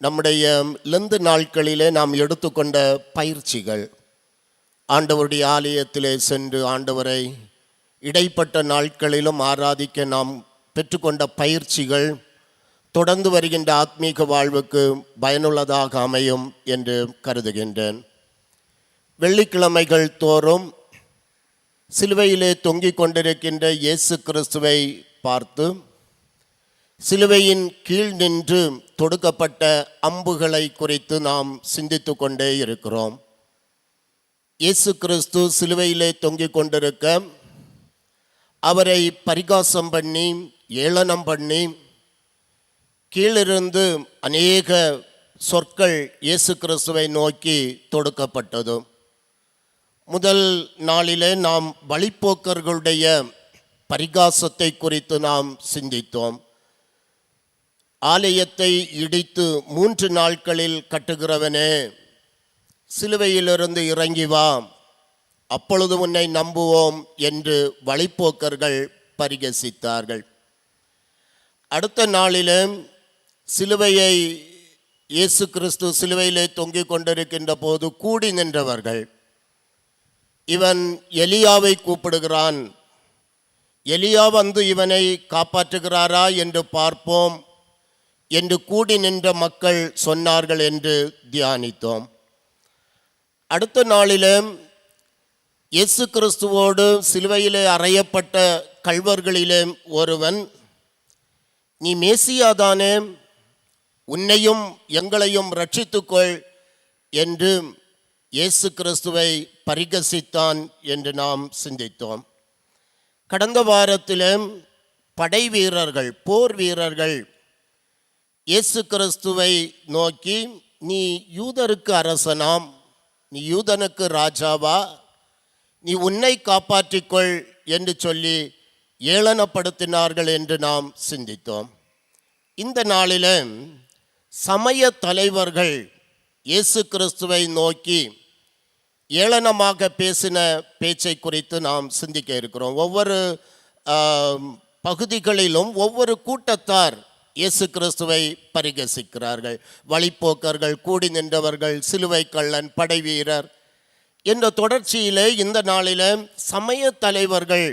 நம்முடைய லந்து நாட்களிலே நாம் எடுத்துக்கொண்ட பயிற்சிகள், ஆண்டவருடைய ஆலயத்திலே சென்று ஆண்டவரை இடைப்பட்ட நாட்களிலும் ஆராதிக்க நாம் பெற்றுக்கொண்ட பயிற்சிகள் தொடர்ந்து வருகின்ற ஆத்மீக வாழ்வுக்கு பயனுள்ளதாக அமையும் என்று கருதுகின்றேன். வெள்ளிக்கிழமைகள் தோறும் சிலுவையிலே தொங்கிக் கொண்டிருக்கின்ற இயேசு கிறிஸ்துவை பார்த்து சிலுவையின் கீழ் நின்று தொடுக்கப்பட்ட அம்புகளை குறித்து நாம் சிந்தித்து கொண்டே இருக்கிறோம். இயேசு கிறிஸ்து சிலுவையிலே தொங்கிக் கொண்டிருக்க அவரை பரிகாசம் பண்ணி ஏளனம் பண்ணி கீழிருந்து அநேக சொற்கள் இயேசு கிறிஸ்துவை நோக்கி தொடுக்கப்பட்டது. முதல் நாளிலே நாம் வழிப்போக்கர்களுடைய பரிகாசத்தை குறித்து நாம் சிந்தித்தோம். ஆலயத்தை இடித்து 3 நாட்களில் கட்டுகிறவனே, சிலுவையிலிருந்து இறங்கி வா, அப்பொழுது உன்னை நம்புவோம் என்று வழிப்போக்கர்கள் பரிகசித்தார்கள். அடுத்த நாளிலே சிலுவையை இயேசு கிறிஸ்து சிலுவையிலே தொங்கிக் கொண்டிருக்கின்ற போது கூடி நின்றவர்கள், இவன் எலியாவை கூப்பிடுகிறான், எலியா வந்து இவனை காப்பாற்றுகிறாரா என்று பார்ப்போம் என்று கூடி நின்ற மக்கள் சொன்னார்கள் என்று தியானித்தோம். அடுத்த நாளிலே இயேசு கிறிஸ்துவோடு சிலுவையிலே அறையப்பட்ட கள்வர்களிலே ஒருவன், நீ மேசியாதானே, உன்னையும் எங்களையும் ரட்சித்துக்கொள் என்று இயேசு கிறிஸ்துவை பரிகசித்தான் என்று நாம் சிந்தித்தோம். கடந்த வாரத்திலே படை வீரர்கள், போர் வீரர்கள் இயேசு கிறிஸ்துவை நோக்கி, நீ யூதருக்கு அரசனாம், நீ யூதனுக்கு ராஜாவா, நீ உன்னை காப்பாற்றிக்கொள் என்று சொல்லி ஏளனப்படுத்தினார்கள் என்று நாம் சிந்தித்தோம். இந்த நாளிலே சமய தலைவர்கள் இயேசு கிறிஸ்துவை நோக்கி ஏளனமாக பேசின பேச்சை குறித்து நாம் சிந்திக்க இருக்கிறோம். ஒவ்வொரு பகுதிகளிலும் ஒவ்வொரு கூட்டத்தார் இயேசு கிறிஸ்துவை பரிகசிக்கிறார்கள். வழிப்போக்கர்கள், கூடி நின்றவர்கள், சிலுவை கள்ளன், படை வீரர் என்ற தொடர்ச்சியிலே இந்த நாளிலே சமய தலைவர்கள்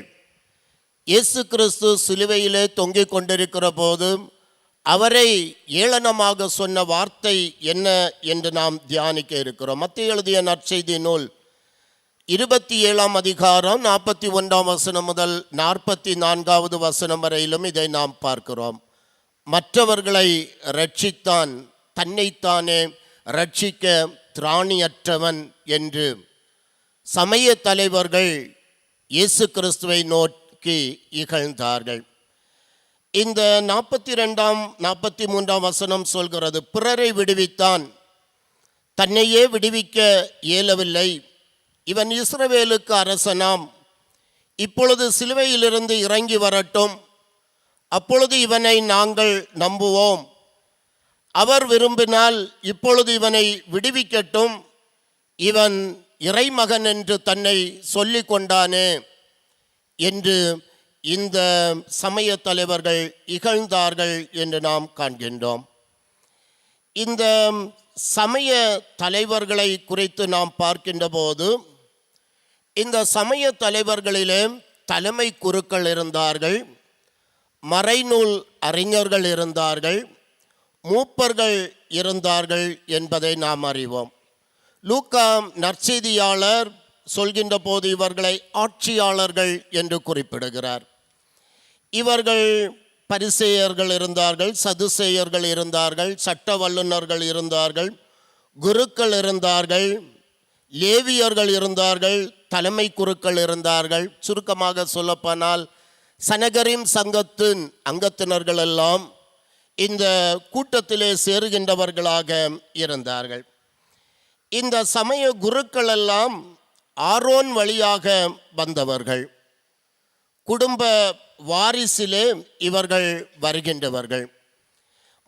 இயேசு கிறிஸ்து சிலுவையிலே தொங்கிக் கொண்டிருக்கிற போது அவரை ஏளனமாக சொன்ன வார்த்தை என்ன என்று நாம் தியானிக்க இருக்கிறோம். மத்தேயு எழுதிய நற்செய்தி நூல் 27ஆம் அதிகாரம் 41ஆம் வசனம் முதல் 44வது வசனம் வரையிலும் இதை நாம் பார்க்கிறோம். மற்றவர்களை ரட்சித்தான், தன்னைத்தானே ரட்சிக்க திராணியற்றவன் என்று சமய தலைவர்கள் இயேசு கிறிஸ்துவை நோக்கி இகழ்ந்தார்கள். இந்த 42ஆம் 43ஆம் வசனம் சொல்கிறது, பிறரை விடுவித்தான், தன்னையே விடுவிக்க இயலவில்லை, இவன் இஸ்ரவேலுக்கு அரசனாம், இப்பொழுது சிலுவையிலிருந்து இறங்கி வரட்டும், அப்பொழுது இவனை நாங்கள் நம்புவோம், அவர் விரும்பினால் இப்பொழுது இவனை விடுவிக்கட்டும், இவன் இறைமகன் என்று தன்னை சொல்லி கொண்டானே என்று இந்த சமய தலைவர்கள் இகழ்ந்தார்கள் என்று நாம் காண்கின்றோம். இந்த சமய தலைவர்களை குறித்து நாம் பார்க்கின்ற போது இந்த சமய தலைவர்களிலே தலைமை குருக்கள் இருந்தார்கள், மறைநூல் அறிஞர்கள் இருந்தார்கள், மூப்பர்கள் இருந்தார்கள் என்பதை நாம் அறிவோம். லூக்கா நற்செய்தியாளர் சொல்கின்ற போது இவர்களை ஆட்சியாளர்கள் என்று குறிப்பிடுகிறார். இவர்கள் பரிசேயர்கள் இருந்தார்கள், சதுசேயர்கள் இருந்தார்கள், சட்ட வல்லுநர்கள் இருந்தார்கள், குருக்கள் இருந்தார்கள், லேவியர்கள் இருந்தார்கள், தலைமை குருக்கள் இருந்தார்கள். சுருக்கமாக சொல்லப்போனால் சனகரிம் சங்கத்தின் அங்கத்தினர்கள் எல்லாம் இந்த கூட்டத்திலே சேருகின்றவர்களாக இருந்தார்கள். இந்த சமய குருக்கள் எல்லாம் ஆரோன் வழியாக வந்தவர்கள், குடும்ப வாரிசிலே இவர்கள் வருகின்றவர்கள்.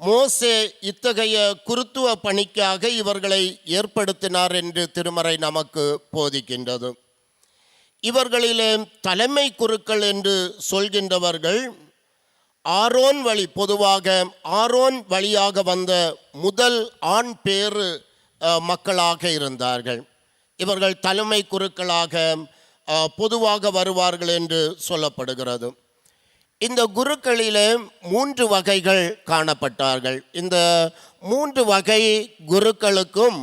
மோசே இத்தகைய குருத்துவ பணிக்காக இவர்களை ஏற்படுத்தினார் என்று திருமறை நமக்கு போதிக்கின்றது. இவர்களிலே தலைமை குருக்கள் என்று சொல்கின்றவர்கள் ஆரோன் வழி, பொதுவாக ஆரோன் வழியாக வந்த முதல் ஆண் பேறு மக்களாக இருந்தார்கள். இவர்கள் தலைமை குருக்களாக பொதுவாக வருவார்கள் என்று சொல்லப்படுகிறது. இந்த குருக்களிலே 3 வகைகள் காணப்பட்டார்கள். இந்த 3 வகை குருக்களுக்கும்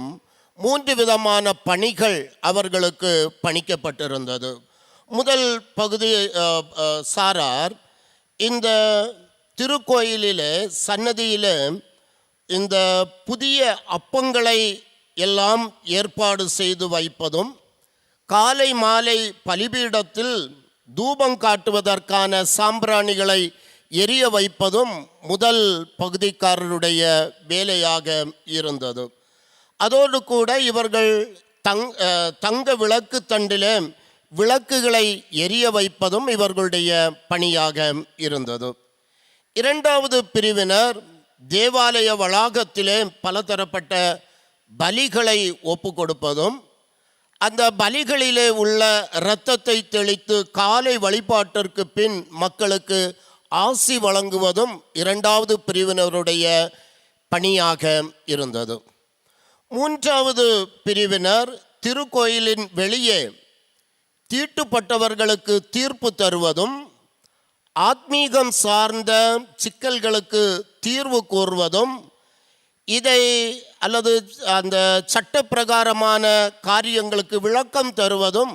3 விதமான பணிகள் அவர்களுக்கு பணிக்கப்பட்டிருந்தது. முதல் பகுதி சாரார் இந்த திருக்கோயிலிலே சன்னதியிலே இந்த புதிய அப்பங்களை எல்லாம் ஏற்பாடு செய்து வைப்பதும், காலை மாலை பலிபீடத்தில் தூபம் காட்டுவதற்கான சாம்பிராணிகளை எரிய வைப்பதும் முதல் பகுதிக்காரருடைய வேலையாக இருந்தது. அதோடு கூட இவர்கள் தங்க விளக்கு தண்டிலே விளக்குகளை எரிய வைப்பதும் இவர்களுடைய பணியாக இருந்தது. இரண்டாவது பிரிவினர் தேவாலய வளாகத்திலே பலதரப்பட்ட பலிகளை ஒப்பு கொடுப்பதும், அந்த பலிகளிலே உள்ள இரத்தத்தை தெளித்து காலை வழிபாட்டிற்கு பின் மக்களுக்கு ஆசி வழங்குவதும் இரண்டாவது பிரிவினருடைய பணியாக இருந்தது. மூன்றாவது பிரிவினர் திருக்கோயிலின் வெளியே தீட்டுப்பட்டவர்களுக்கு தீர்ப்பு தருவதும், ஆத்மீகம் சார்ந்த சிக்கல்களுக்கு தீர்வு கூறுவதும், இதை அல்லது அந்த சட்டப்பிரகாரமான காரியங்களுக்கு விளக்கம் தருவதும்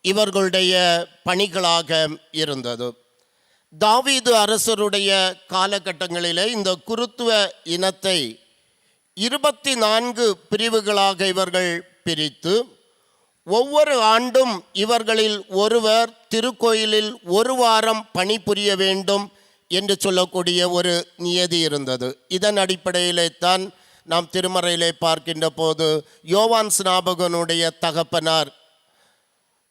இவர்களுடைய பணிகளாக இருந்தது. தாவீது அரசருடைய காலகட்டங்களிலே இந்த குருத்துவ இனத்தை 24 பிரிவுகளாக இவர்கள் பிரித்து, ஒவ்வொரு ஆண்டும் இவர்களில் ஒருவர் திருக்கோயிலில் 1 வாரம் பணிபுரிய வேண்டும் என்று சொல்லக்கூடிய ஒரு நியதி இருந்தது. இதன் அடிப்படையிலே தான் நாம் திருமறையிலே பார்க்கின்ற போது யோவான் ஸ்நாபகனுடைய தகப்பனார்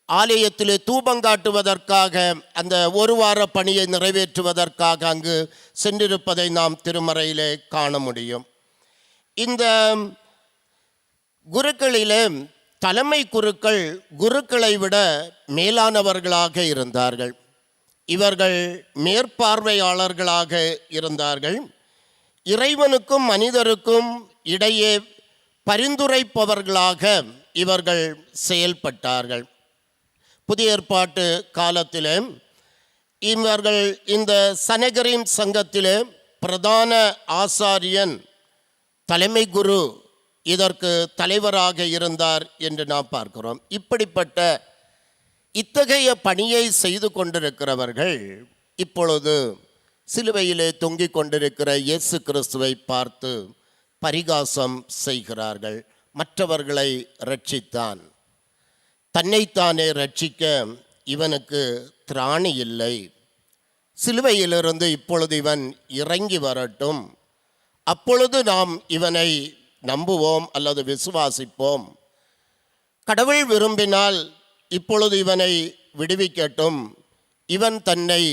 ஆலயத்திலே தூபங்காட்டுவதற்காக அந்த 1 வார பணியை நிறைவேற்றுவதற்காக அங்கு சென்றிருப்பதை நாம் திருமறையிலே காண முடியும். இந்த குருக்களிலே தலைமை குருக்கள் குருக்களை விட மேலானவர்களாக இருந்தார்கள். இவர்கள் மேற்பார்வையாளர்களாக இருந்தார்கள். இறைவனுக்கும் மனிதருக்கும் இடையே பரிந்துரைப்பவர்களாக இவர்கள் செயல்பட்டார்கள். புதிய ஏற்பாட்டு காலத்திலே இவர்கள் இந்த சனகரிம் சங்கத்திலே பிரதான ஆசாரியன் தலைமை குரு இதற்கு தலைவராக இருந்தார் என்று நாம் பார்க்கிறோம். இப்படிப்பட்ட இத்தகைய பணியை செய்து கொண்டிருக்கிறவர்கள் இப்பொழுது சிலுவையிலே தொங்கிக் கொண்டிருக்கிற இயேசு கிறிஸ்துவை பார்த்து பரிகாசம் செய்கிறார்கள். மற்றவர்களை ரட்சித்தான், தன்னைத்தானே ரட்சிக்க இவனுக்கு திராணி இல்லை. சிலுவையிலிருந்து இப்பொழுது இவன் இறங்கி வரட்டும், அப்பொழுது நாம் இவனை நம்புவோம் அல்லது விசுவாசிப்போம். கடவுள் விரும்பினால் இப்பொழுது இவனை விடுவிக்கட்டும், இவன் தன்னை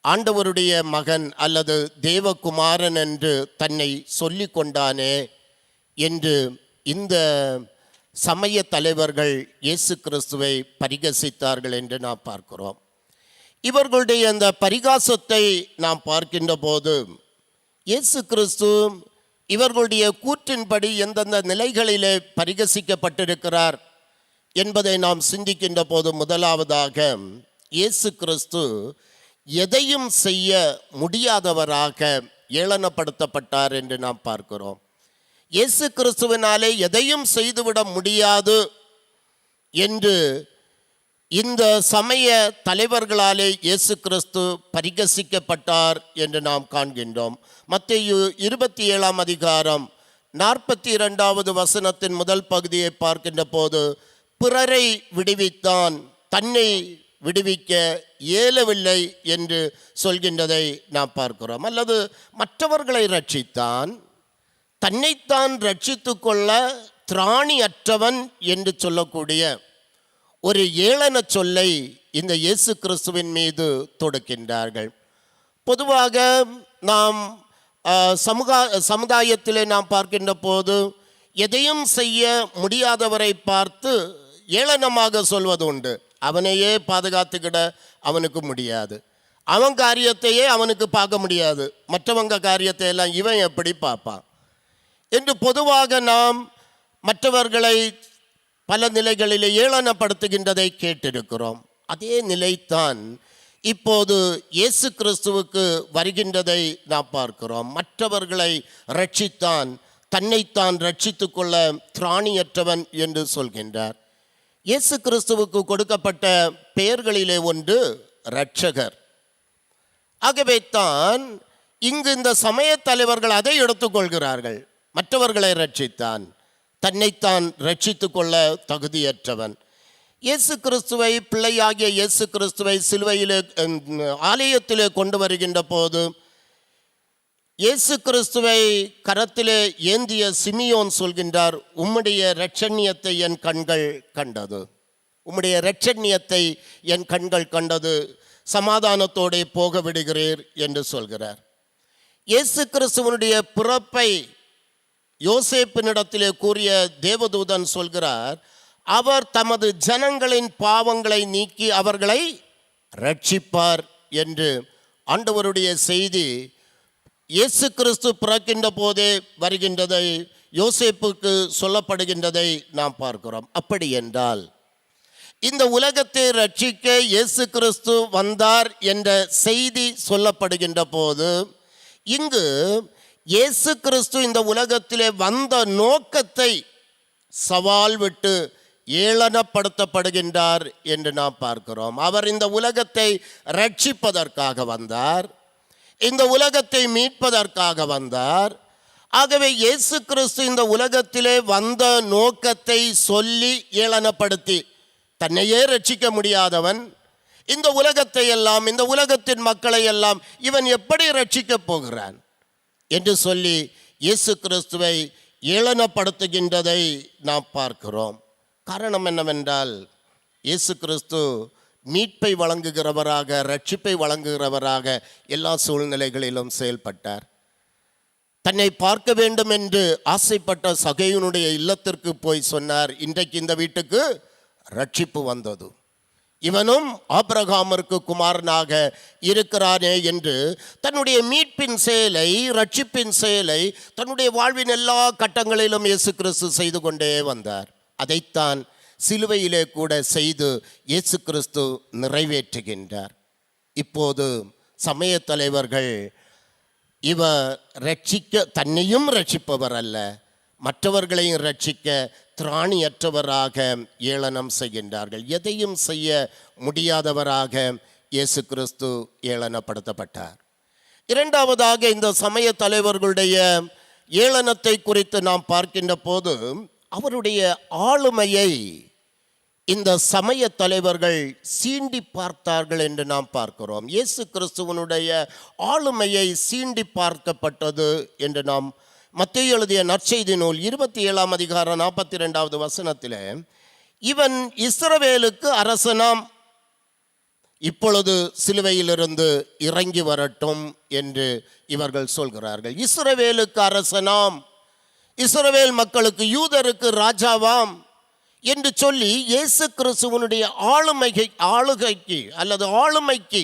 ஆண்டவருடைய மகன் அல்லது தேவகுமாரன் என்று தன்னை சொல்லி கொண்டானே என்று இந்த சமய தலைவர்கள் இயேசு கிறிஸ்துவை பரிகசித்தார்கள் என்று நாம் பார்க்கிறோம். இவர்களுடைய அந்த பரிகாசத்தை நாம் பார்க்கின்ற போது இயேசு கிறிஸ்து இவர்களுடைய கூற்றின்படி எந்தெந்த நிலைகளிலே பரிகசிக்கப்பட்டிருக்கிறார் என்பதை நாம் சிந்திக்கின்ற போது, முதலாவதாக இயேசு கிறிஸ்து எதையும் செய்ய முடியாதவராக ஏளனப்படுத்தப்பட்டார் என்று நாம் பார்க்கிறோம். இயேசு கிறிஸ்துவினாலே எதையும் செய்துவிட முடியாது என்று இந்த சமய தலைவர்களாலே இயேசு கிறிஸ்து பரிகசிக்கப்பட்டார் என்று நாம் காண்கின்றோம். மத்தேயு 27 அதிகாரம் 42வது வசனத்தின் முதல் பகுதியை பார்க்கின்ற போது, பிறரை விடுவித்தான், தன்னை விடுவிக்க இயலவில்லை என்று சொல்கின்றதை நாம் பார்க்கிறோம். அல்லது மற்றவர்களை ரட்சித்தான், தன்னைத்தான் ரட்சித்து கொள்ள திராணி அற்றவன் என்று சொல்லக்கூடிய ஒரு ஏளன சொல்லை இந்த இயேசு கிறிஸ்துவின் மீது தொடுக்கின்றார்கள். பொதுவாக நாம் சமுதாயத்திலே நாம் பார்க்கின்ற போது எதையும் செய்ய முடியாதவரை பார்த்து ஏளனமாக சொல்வது உண்டு. அவனையே பாதுகாத்துக்கிட அவனுக்கு முடியாது, அவன் காரியத்தையே அவனுக்கு பார்க்க முடியாது, மற்றவங்க காரியத்தை எல்லாம் இவன் எப்படி பார்ப்பான் என்று பொதுவாக நாம் மற்றவர்களை பல நிலைகளிலே ஏளனப்படுத்துகின்றதை கேட்டிருக்கிறோம். அதே நிலைத்தான் இப்போது இயேசு கிறிஸ்துவுக்கு வருகின்றதை நாம் பார்க்கிறோம். மற்றவர்களை ரட்சித்தான், தன்னைத்தான் ரட்சித்து கொள்ள திராணியற்றவன் என்று சொல்கின்றார். இயேசு கிறிஸ்துவுக்கு கொடுக்கப்பட்ட பெயர்களிலே ஒன்று இரட்சகர். ஆகவே தான் இங்கு இந்த சமய தலைவர்கள் அதை எடுத்துக்கொள்கிறார்கள். மற்றவர்களை ரட்சித்தான், தன்னைத்தான் ரட்சித்து கொள்ள தகுதியற்றவன். இயேசு கிறிஸ்துவை, பிள்ளையாகிய இயேசு கிறிஸ்துவை சிலுவையிலே ஆலயத்திலே கொண்டு வருகின்ற போது இயேசு கிறிஸ்துவை கரத்திலே ஏந்திய சிமியோன் சொல்கின்றார், உம்முடைய இரட்சண்யத்தை என் கண்கள் கண்டது, உம்முடைய இரட்சண்யத்தை என் கண்கள் கண்டது, சமாதானத்தோடு போக விடுகிறீர் என்று சொல்கிறார். இயேசு கிறிஸ்துவனுடைய பிறப்பை யோசேப்பினிடத்திலே கூறிய தேவதூதன் சொல்கிறார், அவர் தமது ஜனங்களின் பாவங்களை நீக்கி அவர்களை ரட்சிப்பார் என்று. ஆண்டவருடைய செய்தி இயேசு கிறிஸ்து பிறக்கின்ற போதே வருகின்றதை, யோசேப்புக்கு சொல்லப்படுகின்றதை நாம் பார்க்கிறோம். அப்படி என்றால் இந்த உலகத்தை ரட்சிக்க இயேசு கிறிஸ்து வந்தார் என்ற செய்தி சொல்லப்படுகின்ற போது இங்கு இயேசு கிறிஸ்து இந்த உலகத்திலே வந்த நோக்கத்தை சவால் விட்டு ஏளனப்படுத்தப்படுகின்றார் என்று நாம் பார்க்கிறோம். அவர் இந்த உலகத்தை ரட்சிப்பதற்காக வந்தார், இந்த உலகத்தை மீட்பதற்காக வந்தார். ஆகவே இயேசு கிறிஸ்து இந்த உலகத்திலே வந்த நோக்கத்தை சொல்லி ஏளனப்படுத்தி, தன்னையே ரட்சிக்க முடியாதவன், இந்த உலகத்தை எல்லாம், இந்த உலகத்தின் மக்களை எல்லாம் இவன் எப்படி ரட்சிக்கப் போகிறான் என்று சொல்லி இயேசு கிறிஸ்துவை ஏளனப்படுத்துகின்றதை நாம் பார்க்கிறோம். காரணம் என்னவென்றால் இயேசு கிறிஸ்து மீட்பை வழங்குகிறவராக, ரட்சிப்பை வழங்குகிறவராக எல்லா சூழ்நிலைகளிலும் செயல்பட்டார். தன்னை பார்க்க வேண்டும் என்று ஆசைப்பட்ட சகேயுனுடைய இல்லத்திற்கு போய் சொன்னார், இன்றைக்கு இந்த வீட்டுக்கு ரட்சிப்பு வந்தது, இவனும் ஆபிரகாமிற்கு குமாரனாக இருக்கிறானே என்று தன்னுடைய மீட்பின் செயலை, ரட்சிப்பின் செயலை தன்னுடைய வாழ்வின் எல்லா கட்டங்களிலும் இயேசு கிறிஸ்து செய்து கொண்டே வந்தார். அதைத்தான் சிலுவையிலே கூட செய்து இயேசு கிறிஸ்து நிறைவேற்றுகின்றார். இப்போது சமய தலைவர்கள் இவர் ரட்சிக்க, தன்னையும் ரட்சிப்பவர் அல்ல, மற்றவர்களையும் ரட்சிக்க திராணியற்றவராக ஏளனம் செய்கின்றார்கள். எதையும் செய்ய முடியாதவராக இயேசு கிறிஸ்து ஏளனப்படுத்தப்பட்டார். இரண்டாவதாக இந்த சமய தலைவர்களுடைய ஏளனத்தை குறித்து நாம் பார்க்கின்ற போது அவருடைய ஆளுமையை இந்த சமய தலைவர்கள் சீண்டி பார்த்தார்கள் என்று நாம் பார்க்கிறோம். இயேசு கிறிஸ்துவனுடைய ஆளுமையை சீண்டி பார்க்கப்பட்டது என்று நாம் மத்தேயு எழுதிய நற்செய்தி நூல் 27ஆம் அதிகாரம் 42வது வசனத்தில், இவன் இஸ்ரவேலுக்கு அரசனாம், இப்பொழுது சிலுவையிலிருந்து இறங்கி வரட்டும் என்று இவர்கள் சொல்கிறார்கள். இஸ்ரவேலுக்கு அரசனாம், இஸ்ரவேல் மக்களுக்கு, யூதருக்கு ராஜாவாம் என்று சொல்லி இயேசு கிறிஸ்துவனுடைய ஆளுகைக்கு அல்லது ஆளுமைக்கு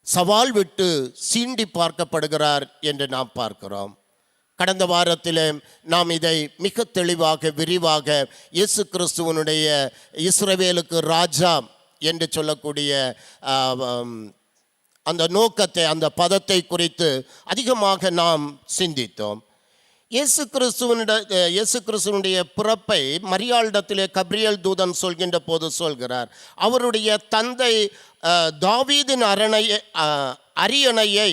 சவால் விட்டு சீண்டி பார்க்கப்படுகிறார் என்று நாம் பார்க்கிறோம். கடந்த வாரத்தில் நாம் இதை மிக தெளிவாக, விரிவாக இயேசு கிறிஸ்துவனுடைய இஸ்ரவேலுக்கு ராஜா என்று சொல்லக்கூடிய அந்த நோக்கத்தை, அந்த பதத்தை குறித்து அதிகமாக நாம் சிந்தித்தோம். இயேசு கிறிஸ்துவனுடைய பிறப்பை மரியாளிடத்திலே கப்ரியேல் தூதன் சொல்கின்ற போது சொல்கிறார், அவருடைய தந்தை தாவீதின் அரியணையை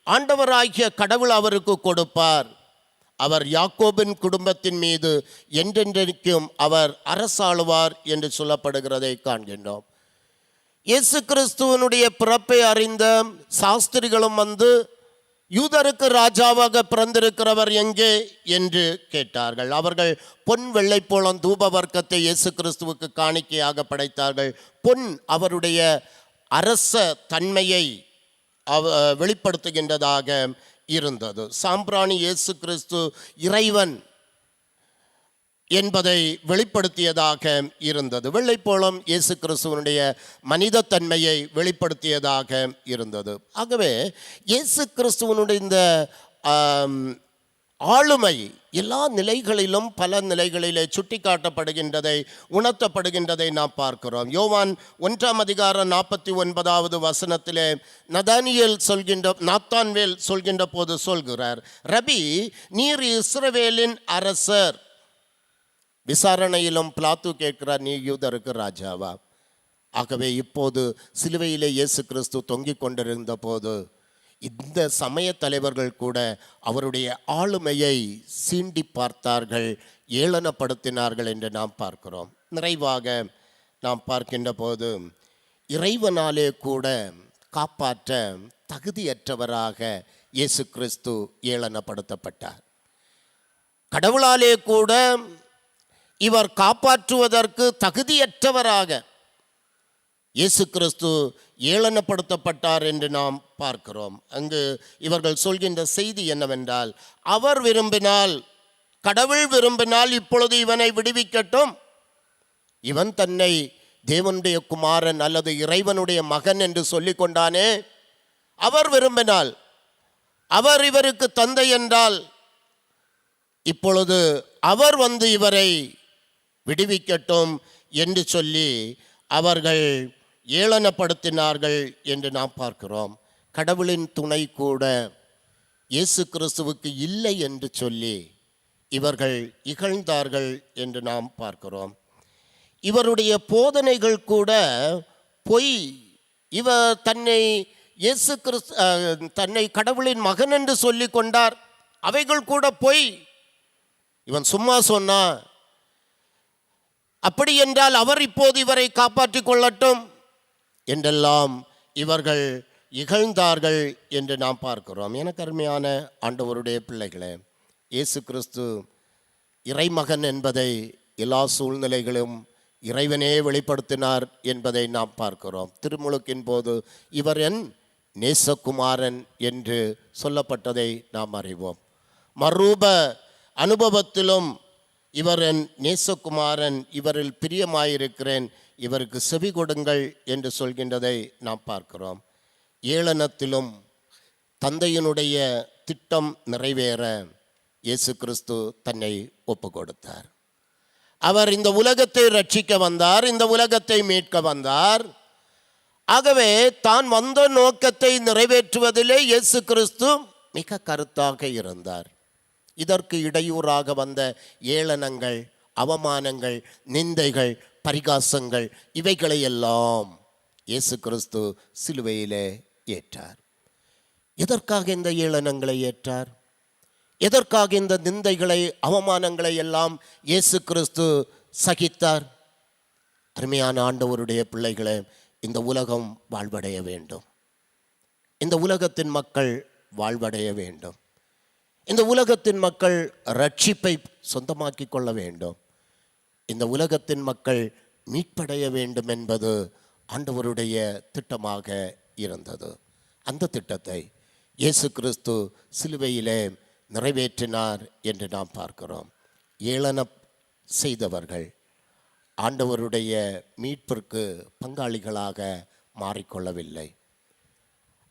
ஆண்டவராகிய கடவுள் அவருக்கு கொடுப்பார், அவர் யாக்கோபின் குடும்பத்தின் மீது என்றென்றைக்கும் அவர் அரசாளுவார் என்று சொல்லப்படுகிறதை காண்கின்றோம். இயேசு கிறிஸ்துவனுடைய பிறப்பை அறிந்த சாஸ்திரிகளும் வந்து, யூதருக்கு ராஜாவாக பிறந்திருக்கிறவர் எங்கே என்று கேட்டார்கள். அவர்கள் பொன் வெள்ளைப்போளம் தூப வர்க்கத்தை இயேசு கிறிஸ்துவுக்கு காணிக்கையாக படைத்தார்கள். பொன் அவருடைய அரச தன்மையை வெளிப்படுத்துகின்றதாக இருந்தது. சாம்பிராணி இயேசு கிறிஸ்து இறைவன் என்பதை வெளிப்படுத்தியதாக இருந்தது. வெள்ளைப்போளம் இயேசு கிறிஸ்துவனுடைய மனிதத்தன்மையை வெளிப்படுத்தியதாக இருந்தது. ஆகவே இயேசு கிறிஸ்துவனுடைய இந்த ஆளுமை எல்லா நிலைகளிலும் பல நிலைகளிலே சுட்டிக்காட்டப்படுகின்றதை உணர்த்தப்படுகின்றதை நாம் பார்க்கிறோம். யோவான் 1:49 நாத்தான்வேல் சொல்கின்ற போது சொல்கிறார், ரபி, நீர் இஸ்ரவேலின் அரசர். விசாரணையிலும் பிலாத்து கேட்கிறார், நீ யூதருக்கு ராஜாவா? ஆகவே இப்போது சிலுவையிலே இயேசு கிறிஸ்து தொங்கிக் கொண்டிருந்த போது இந்த சமய தலைவர்கள் கூட அவருடைய ஆளுமையை சீண்டி பார்த்தார்கள், ஏளனப்படுத்தினார்கள் என்று நாம் பார்க்கிறோம். நிறைவாக நாம் பார்க்கின்ற போது இறைவனாலே கூட காப்பாற்ற தகுதியற்றவராக இயேசு கிறிஸ்து ஏளனப்படுத்தப்பட்டார். கடவுளாலே கூட இவர் காப்பாற்றுவதற்கு தகுதியற்றவராக இயேசு கிறிஸ்து ஏளனப்படுத்தப்பட்டார் என்று நாம் பார்க்கிறோம். அங்கு இவர்கள் சொல்கின்ற செய்தி என்னவென்றால், அவர் விரும்பினால், கடவுள் விரும்பினால் இப்பொழுது இவனை விடுவிக்கட்டும், இவன் தன்னை தேவனுடைய குமாரன் அல்லது இறைவனுடைய மகன் என்று சொல்லிக் கொண்டானே, அவர் விரும்பினால், அவர் இவருக்கு தந்தை என்றால் இப்பொழுது அவர் வந்து இவரை விடுவிக்கட்டும் என்று சொல்லி அவர்கள் ஏளனப்படுத்தினார்கள் என்று நாம் பார்க்கிறோம். கடவுளின் துணை கூட இயேசு கிறிஸ்துவுக்கு இல்லை என்று சொல்லி இவர்கள் இகழ்ந்தார்கள் என்று நாம் பார்க்கிறோம். இவருடைய போதனைகள் கூட பொய். இவர் தன்னை கடவுளின் மகன் என்று சொல்லி கொண்டார், அவைகள் கூட பொய். இவன் சும்மா சொன்னா, அப்படி என்றால் அவர் இப்போது இவரை காப்பாற்றிக் கொள்ளட்டும் என்றெல்லாம் இவர்கள் இகழ்ந்தார்கள் என்று நாம் பார்க்கிறோம். எனக்கு அருமையான ஆண்டவருடைய பிள்ளைகளே, இயேசு கிறிஸ்து இறைமகன் என்பதை எல்லா சூழ்நிலைகளும் இறைவனே வெளிப்படுத்தினார் என்பதை நாம் பார்க்கிறோம். திருமுழுக்கின் போது இவர் என் நேசகுமாரன் என்று சொல்லப்பட்டதை நாம் அறிவோம். மறுரூப அனுபவத்திலும் இவர் என் நேசகுமாரன், இவரில் பிரியமாயிருக்கிறேன், இவருக்கு செவி கொடுங்கள் என்று சொல்கின்றதை நாம் பார்க்கிறோம். ஏளனத்திலும் தந்தையினுடைய திட்டம் நிறைவேற இயேசு கிறிஸ்து தன்னை ஒப்பு கொடுத்தார். அவர் இந்த உலகத்தை ரட்சிக்க வந்தார், இந்த உலகத்தை மீட்க வந்தார். ஆகவே தான் வந்த நோக்கத்தை நிறைவேற்றுவதிலே இயேசு கிறிஸ்து மிக கருத்தாக இருந்தார். இதற்கு இடையூறாக வந்த ஏளனங்கள், அவமானங்கள், நிந்தைகள், பரிகாசங்கள், இவைகளையெல்லாம் இயேசு கிறிஸ்து சிலுவையிலே ஏற்றார். எதற்காக இந்த ஏளனங்களை ஏற்றார்? எதற்காக இந்த நிந்தைகளை, அவமானங்களை எல்லாம் இயேசு கிறிஸ்து சகித்தார்? அருமையான ஆண்டவருடைய பிள்ளைகளே, இந்த உலகம் வாழ்வடைய வேண்டும். இந்த உலகத்தின் மக்கள் வாழ்வடைய வேண்டும். இந்த உலகத்தின் மக்கள் ரட்சிப்பை சொந்தமாக்கி கொள்ள வேண்டும். இந்த உலகத்தின் மக்கள் மீட்படைய வேண்டும் என்பது ஆண்டவருடைய திட்டமாக இருந்தது. அந்த திட்டத்தை இயேசு கிறிஸ்து சிலுவையிலே நிறைவேற்றினார் என்று நாம் பார்க்கிறோம். ஏளனம் செய்தவர்கள் ஆண்டவருடைய மீட்பிற்கு பங்காளிகளாக மாறிக்கொள்ளவில்லை.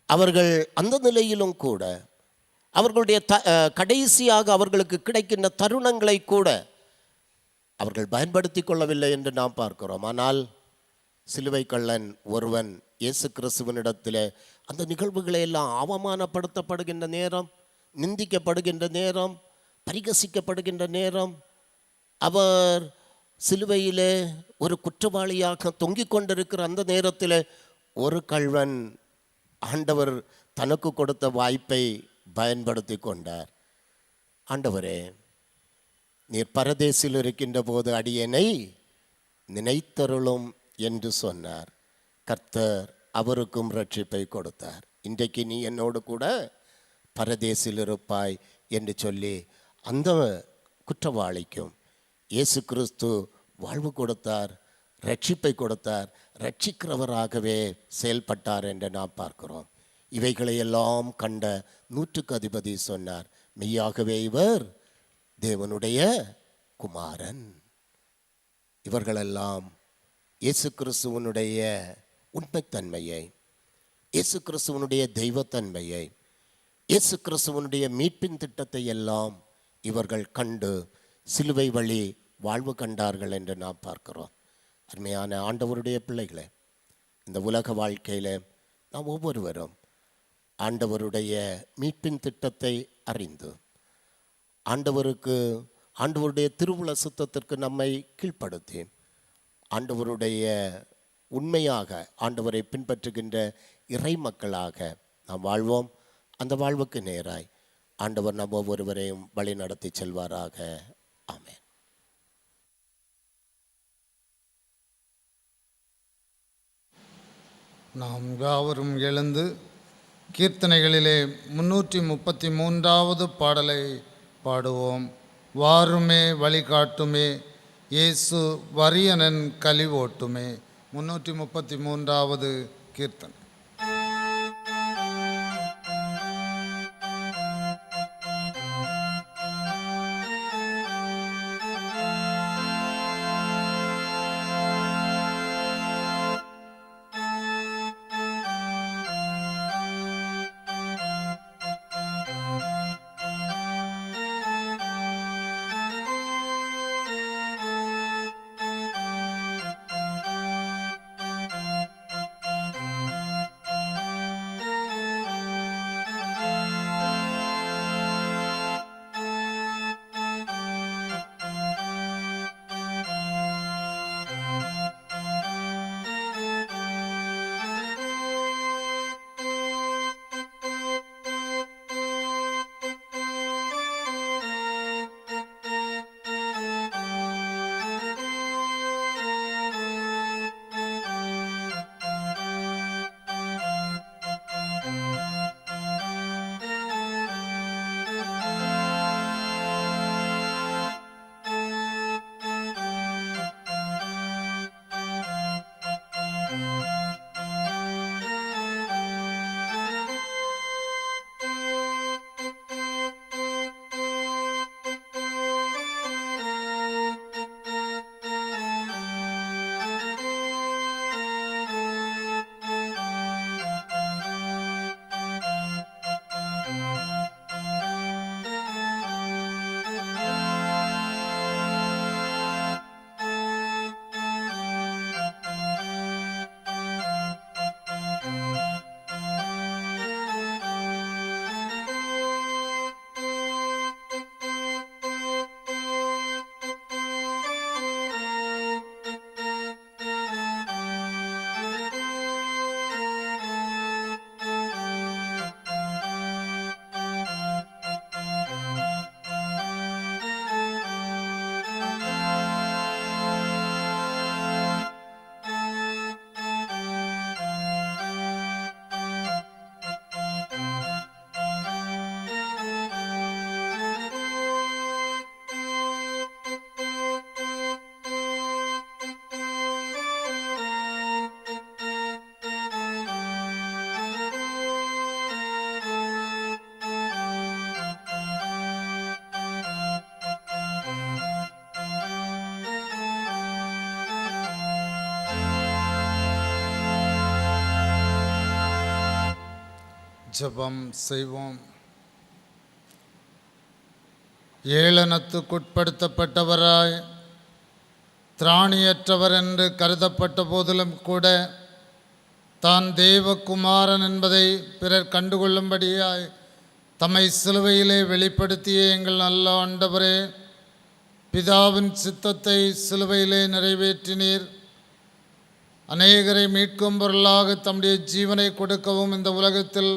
அவர்கள் அந்த நிலையிலும் கூட அவர்களுடைய கடைசியாக அவர்களுக்கு கிடைக்கின்ற தருணங்களை கூட அவர்கள் பயன்படுத்தி கொள்ளவில்லை என்று நாம் பார்க்கிறோம். ஆனால் சிலுவை கள்ளன் ஒருவன் இயேசு கிறிஸ்துவனிடத்தில் அந்த நிகழ்வுகளை எல்லாம் அவமானப்படுத்தப்படுகின்ற நேரம், நிந்திக்கப்படுகின்ற நேரம், பரிகசிக்கப்படுகின்ற நேரம், அவர் சிலுவையிலே ஒரு குற்றவாளியாக தொங்கிக் கொண்டிருக்கிற அந்த நேரத்தில் ஒரு கள்வன் ஆண்டவர் தனக்கு கொடுத்த வாய்ப்பை பயன்படுத்தி கொண்டார். ஆண்டவரே, நீர் பரதேசில் இருக்கின்ற போது அடியேனை நினைத்தருளும் என்று சொன்னார். கர்த்தர் அவருக்கும் ரட்சிப்பை கொடுத்தார். இன்றைக்கு நீ என்னோடு கூட பரதேசில் இருப்பாய் என்று சொல்லி அந்த குற்றவாளிக்கும் இயேசு கிறிஸ்து வாழ்வு கொடுத்தார், ரட்சிப்பை கொடுத்தார், ரட்சிக்கிறவராகவே செயல்பட்டார் என்று நாம் பார்க்கிறோம். இவைகளையெல்லாம் கண்ட 100க்கு அதிபதி சொன்னார், மெய்யாகவே இவர் தேவனுடைய குமாரன். இவர்களெல்லாம் இயேசு கிறிஸ்துவனுடைய உண்மைத்தன்மையை, இயேசு கிறிஸ்துவனுடைய தெய்வத்தன்மையை, இயேசு கிறிஸ்துவனுடைய மீட்பின் திட்டத்தை எல்லாம் இவர்கள் கண்டு சிலுவை வழி வாழ்வு கண்டார்கள் என்று நாம் பார்க்கிறோம். அருமையான ஆண்டவருடைய பிள்ளைகளே, இந்த உலக வாழ்க்கையில் நாம் ஒவ்வொருவரும் ஆண்டவருடைய மீட்பின் திட்டத்தை அறிந்து ஆண்டவருடைய திருவுள சுத்தத்திற்கு நம்மை கீழ்ப்படுத்தி ஆண்டவருடைய உண்மையாக ஆண்டவரை பின்பற்றுகின்ற இறை மக்களாக நாம் வாழ்வோம். அந்த வாழ்வுக்கு நேராய் ஆண்டவர் நம் ஒவ்வொருவரையும் வழி நடத்தி செல்வாராக. ஆமென்.
நாம் யாவரும் எழுந்து கீர்த்தனைகளிலே 333வது பாடலை பாடுவோம். வாருமே வழிகாட்டுமே இயேசு வரியனன் கலிவோட்டுமே. 333வது கீர்த்தனை. ஜெபம் செய்வோம். ஏளனத்துக்குட்படுத்தப்பட்டவராய் திராணியற்றவர் என்று கருதப்பட்ட போதிலும் கூட தான் தேவகுமாரன் என்பதை பிறர் கண்டுகொள்ளும்படியாய் தம்மை சிலுவையிலே வெளிப்படுத்திய எங்கள் நல்ல ஆண்டவரே, பிதாவின் சித்தத்தை சிலுவையிலே நிறைவேற்றினீர். அநேகரை மீட்கும் பொருளாக தம்முடைய ஜீவனை கொடுக்கவும் இந்த உலகத்தில்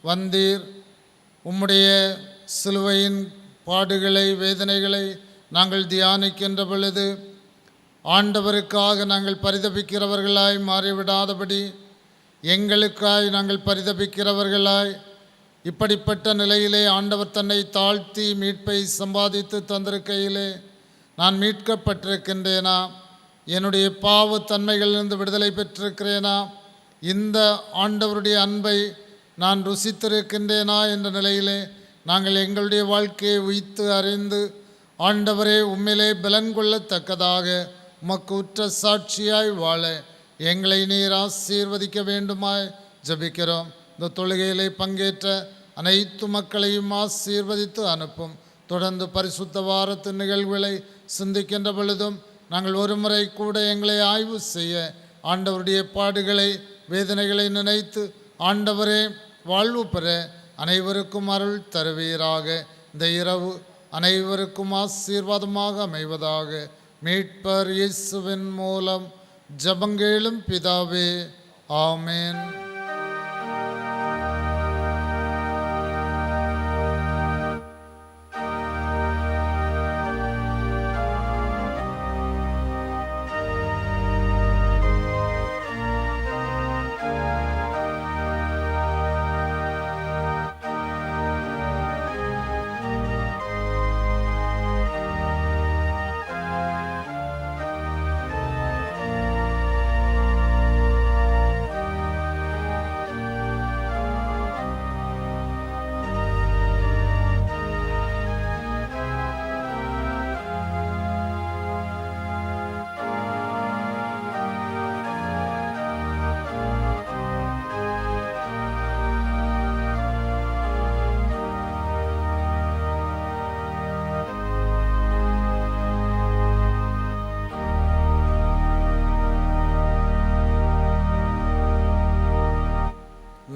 வந்தீர். உம்முடைய சிலுவையின் பாடுகளை வேதனைகளை நாங்கள் தியானிக்கின்ற பொழுது ஆண்டவருக்காக நாங்கள் பரிதபிக்கிறவர்களாய் மாறிவிடாதபடி எங்களுக்காய் நாங்கள் பரிதபிக்கிறவர்களாய் இப்படிப்பட்ட நிலையிலே ஆண்டவர் தன்னை தாழ்த்தி மீட்பை சம்பாதித்து தந்திருக்கையிலே நான் மீட்கப்பட்டிருக்கின்றேனா, என்னுடைய பாவ தன்மைகளிலிருந்து விடுதலை பெற்றிருக்கிறேனா, இந்த ஆண்டவருடைய அன்பை நான் ருசித்திருக்கின்றேனா என்ற நிலையிலே நாங்கள் எங்களுடைய வாழ்க்கையை உய்த்து அறிந்து ஆண்டவரே உம்மிலே பலன் கொள்ளத்தக்கதாக உமக்கு உற்ற சாட்சியாய் வாழ எங்களை நீர் ஆசீர்வதிக்க வேண்டுமாய் ஜெபிக்கிறோம். இந்த தொழுகையிலே பங்கேற்ற அனைத்து மக்களையும் ஆசீர்வதித்து அனுப்பும். தொடர்ந்து பரிசுத்த வாரத்தின் நிகழ்வுகளை சிந்திக்கின்ற பொழுதும் நாங்கள் ஒரு முறை கூட எங்களை ஆய்வு செய்ய ஆண்டவருடைய பாடுகளை வேதனைகளை நினைத்து ஆண்டவரே வாழ்வு பெற அனைவருக்கும் அருள் தருவீராக. இந்த இரவு அனைவருக்கும் ஆசீர்வாதமாக அமைவதாக. மீட்பர் இயேசுவின் மூலம் ஜெபங்கேளும் பிதாவே, ஆமென்.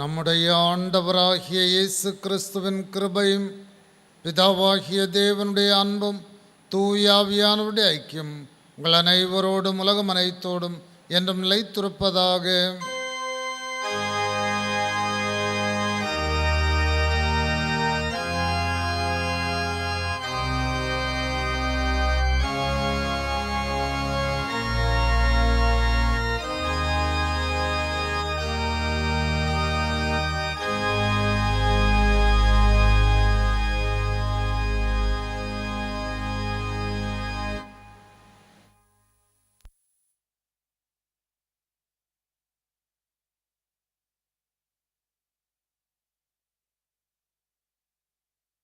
நம்முடைய ஆண்டவராகிய இயேசு கிறிஸ்துவின் கிருபையும் பிதாவாகிய தேவனுடைய அன்பும் தூயாவியானவருடைய ஐக்கியம் உங்கள் அனைவரோடும் உலகம் அனைத்தோடும் என்றும் நிலைத்திருப்பதாக.